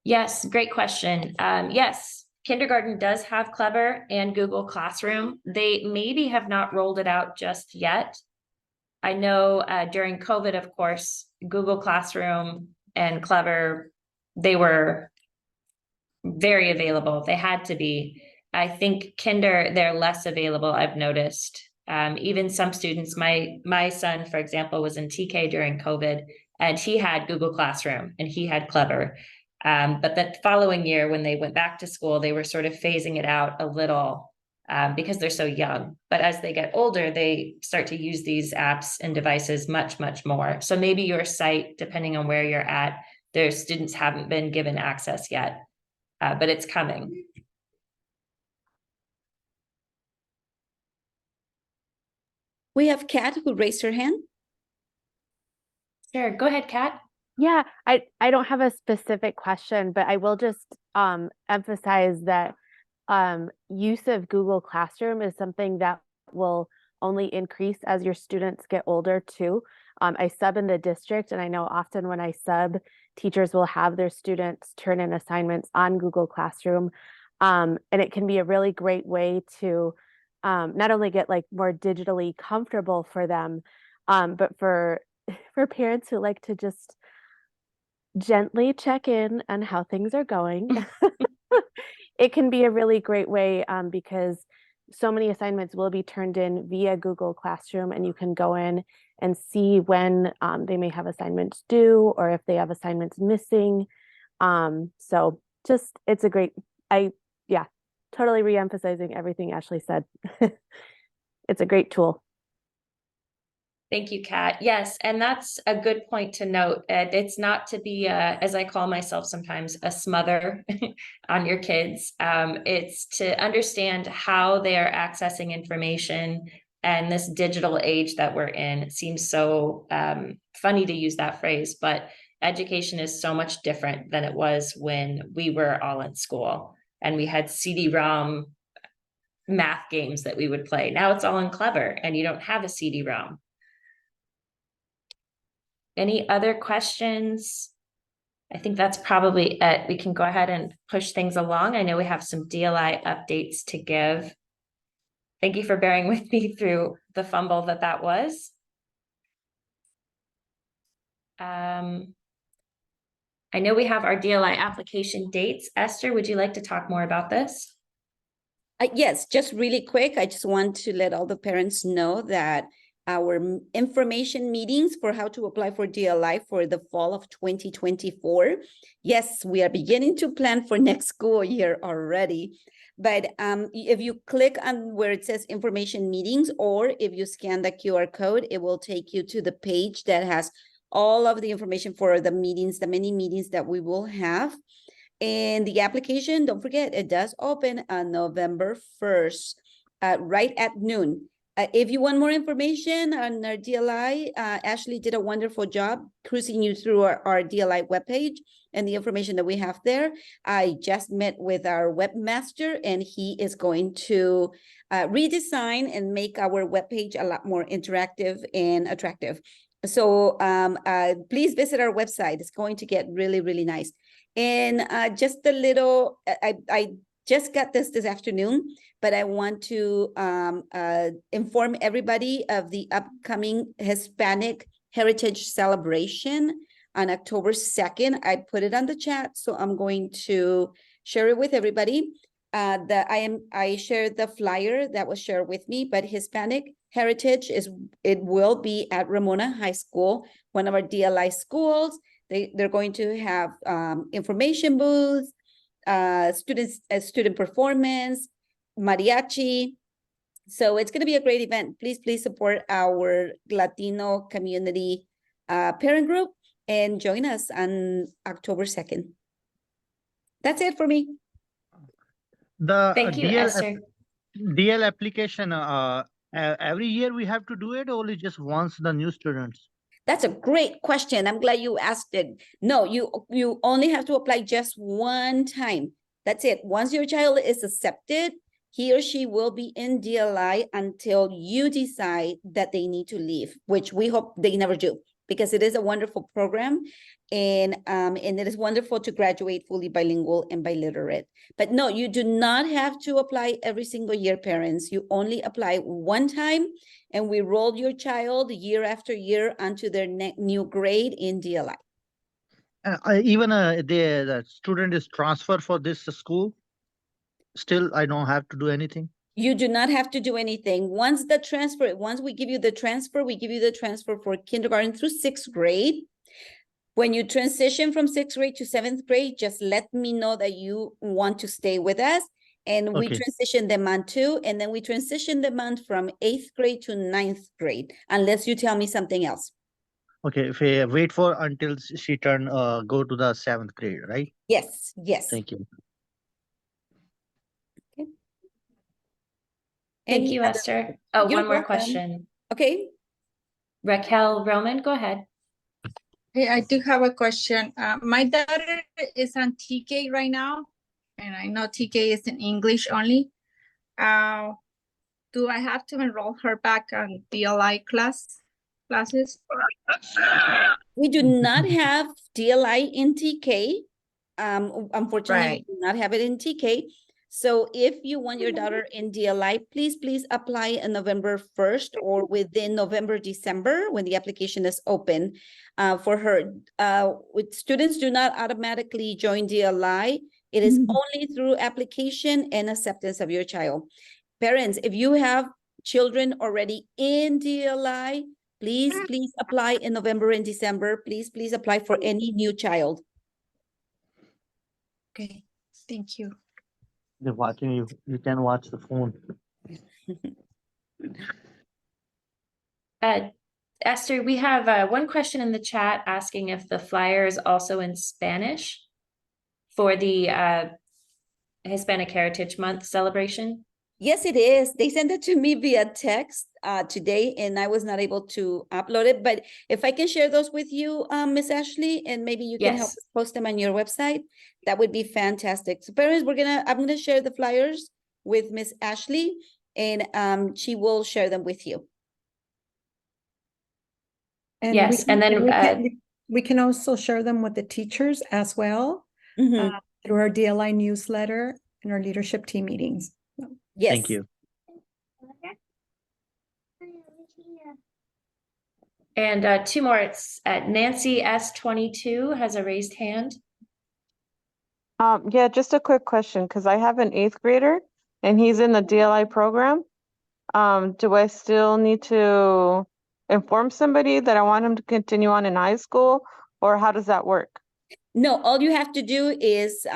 Yes, great question. Yes, kindergarten does have Clever and Google Classroom. They maybe have not rolled it out just yet. I know during COVID, of course, Google Classroom and Clever, they were very available. They had to be. I think Kinder, they're less available, I've noticed. Even some students, my son, for example, was in TK during COVID, and he had Google Classroom and he had Clever. But the following year, when they went back to school, they were sort of phasing it out a little because they're so young. But as they get older, they start to use these apps and devices much, much more. So maybe your site, depending on where you're at, their students haven't been given access yet, but it's coming. We have Kat who raised her hand. Sure, go ahead, Kat. Yeah, I don't have a specific question, but I will just emphasize that use of Google Classroom is something that will only increase as your students get older too. I sub in the district, and I know often when I sub, teachers will have their students turn in assignments on Google Classroom. And it can be a really great way to not only get like more digitally comfortable for them, but for parents who like to just gently check in on how things are going. It can be a really great way because so many assignments will be turned in via Google Classroom, and you can go in and see when they may have assignments due or if they have assignments missing. So just, it's a great, totally re-emphasizing everything Ashley said. It's a great tool. Thank you, Kat. Yes, and that's a good point to note. It's not to be, as I call myself sometimes, a smother on your kids. It's to understand how they are accessing information, and this digital age that we're in. It seems so funny to use that phrase, but education is so much different than it was when we were all in school and we had CD-ROM math games that we would play. Now it's all in Clever and you don't have a CD-ROM. Any other questions? I think that's probably it. We can go ahead and push things along. I know we have some DLI updates to give. Thank you for bearing with me through the fumble that was. I know we have our DLI application dates. Esther, would you like to talk more about this? Yes, just really quick. I just want to let all the parents know that our information meetings for how to apply for DLI for the fall of 2024. Yes, we are beginning to plan for next school year already. But if you click on where it says information meetings, or if you scan the QR code, it will take you to the page that has all of the information for the meetings, the many meetings that we will have. And the application, don't forget, it does open on November 1st, right at noon. If you want more information on our DLI, Ashley did a wonderful job cruising you through our DLI webpage and the information that we have there. I just met with our webmaster, and he is going to redesign and make our webpage a lot more interactive and attractive. So please visit our website. It's going to get really, really nice. And just a little, I just got this afternoon, but I want to inform everybody of the upcoming Hispanic Heritage Celebration on October 2nd. I put it on the chat, so I'm going to share it with everybody. I shared the flyer that was shared with me, but Hispanic Heritage will be at Ramona High School, one of our DLI schools. They're going to have information booths, student performance, mariachi. So it's going to be a great event. Please support our Latino community parent group and join us on October 2nd. That's it for me. The Thank you, Esther. DL application, every year we have to do it, or only just once the new students? That's a great question. I'm glad you asked it. No, you only have to apply just one time. That's it. Once your child is accepted, he or she will be in DLI until you decide that they need to leave, which we hope they never do, because it is a wonderful program, and it is wonderful to graduate fully bilingual and biliterate. But no, you do not have to apply every single year, parents. You only apply one time, and we roll your child year after year onto their new grade in DLI. Even the student is transferred for this school. Still, I don't have to do anything. You do not have to do anything. Once we give you the transfer, we give you the transfer for kindergarten through 6th grade. When you transition from 6th grade to 7th grade, just let me know that you want to stay with us, and we transition them on too. And then we transition them on from 8th grade to 9th grade, unless you tell me something else. Okay, if we wait for until she go to the 7th grade, right? Yes, yes. Thank you. Okay. Thank you, Esther. Oh, one more question. Okay. Raquel Roman, go ahead. Hey, I do have a question. My daughter is on TK right now, and I know TK is in English only. Do I have to enroll her back on DLI classes? We do not have DLI in TK. Unfortunately, we do not have it in TK. So if you want your daughter in DLI, please apply on November 1st or within November, December, when the application is open for her. Students do not automatically join DLI. It is only through application and acceptance of your child. Parents, if you have children already in DLI, please apply in November and December. Please apply for any new child. Okay, thank you. They're watching you. You can watch the phone. Esther, we have one question in the chat asking if the flyer is also in Spanish for the Hispanic Heritage Month celebration. Yes, it is. They sent it to me via text today, and I was not able to upload it. But if I can share those with you, Miss Ashley, and maybe you can help us post them on your website, that would be fantastic. So parents, I'm gonna share the flyers with Miss Ashley, and she will share them with you. And yes, and then we can also share them with the teachers as well through our DLI newsletter and our leadership team meetings. Yes. Thank you. And two more. It's Nancy S22 has a raised hand. Yeah, just a quick question, because I have an 8th grader and he's in the DLI program. Do I still need to inform somebody that I want him to continue on in high school, or how does that work? No, all you have to do is,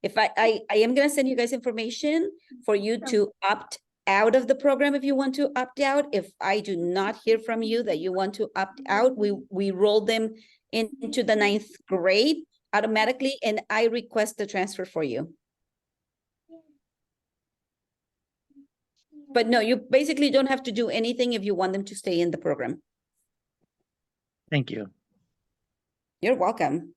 if I am going to send you guys information for you to opt out of the program if you want to opt out. If I do not hear from you that you want to opt out, we roll them into the 9th grade automatically, and I request the transfer for you. But no, you basically don't have to do anything if you want them to stay in the program. Thank you. You're welcome.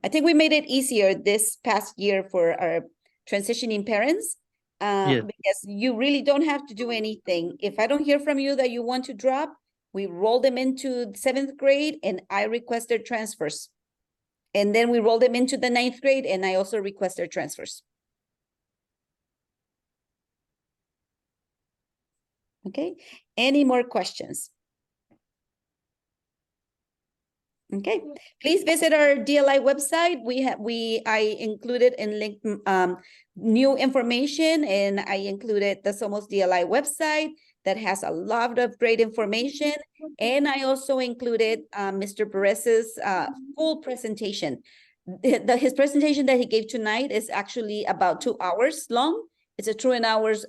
I think we made it easier this past year for our transitioning parents because you really don't have to do anything. If I don't hear from you that you want to drop, we roll them into 7th grade and I request their transfers. And then we roll them into the 9th grade and I also request their transfers. Okay, any more questions? Okay, please visit our DLI website. I included in link new information, and I included the Somos DLI website that has a lot of great information. And I also included Mr. Perez's full presentation. His presentation that he gave tonight is actually about 2 hours long. It's a true and honest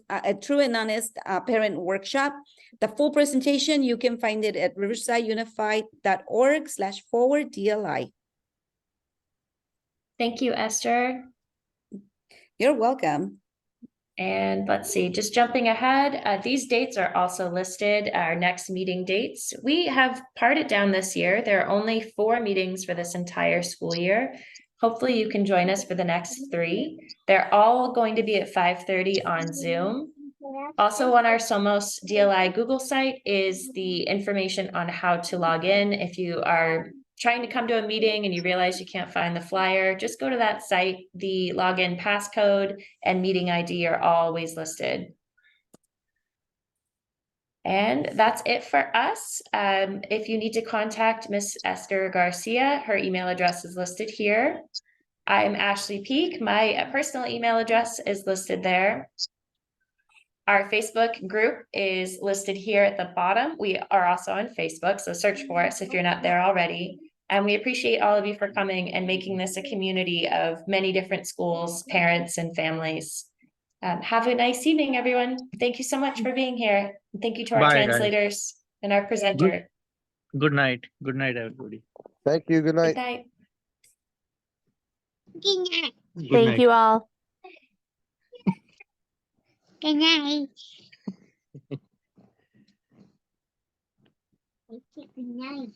parent workshop. The full presentation, you can find it at riversideunified.org/forward-DLI. Thank you, Esther. You're welcome. And let's see, just jumping ahead, these dates are also listed, our next meeting dates. We have parted down this year. There are only 4 meetings for this entire school year. Hopefully you can join us for the next 3. They're all going to be at 5:30 on Zoom. Also on our Somos DLI Google site is the information on how to log in. If you are trying to come to a meeting and you realize you can't find the flyer, just go to that site. The login passcode and meeting ID are always listed. And that's it for us. If you need to contact Miss Esther Garcia, her email address is listed here. I'm Ashley Peak. My personal email address is listed there. Our Facebook group is listed here at the bottom. We are also on Facebook, so search for us if you're not there already. And we appreciate all of you for coming and making this a community of many different schools, parents, and families. Have a nice evening, everyone. Thank you so much for being here. And thank you to our Bye, guys. translators and our presenter. Good night. Good night, everybody. Thank you. Good night. Good night. Good Thank night. you all. Good night. Good night.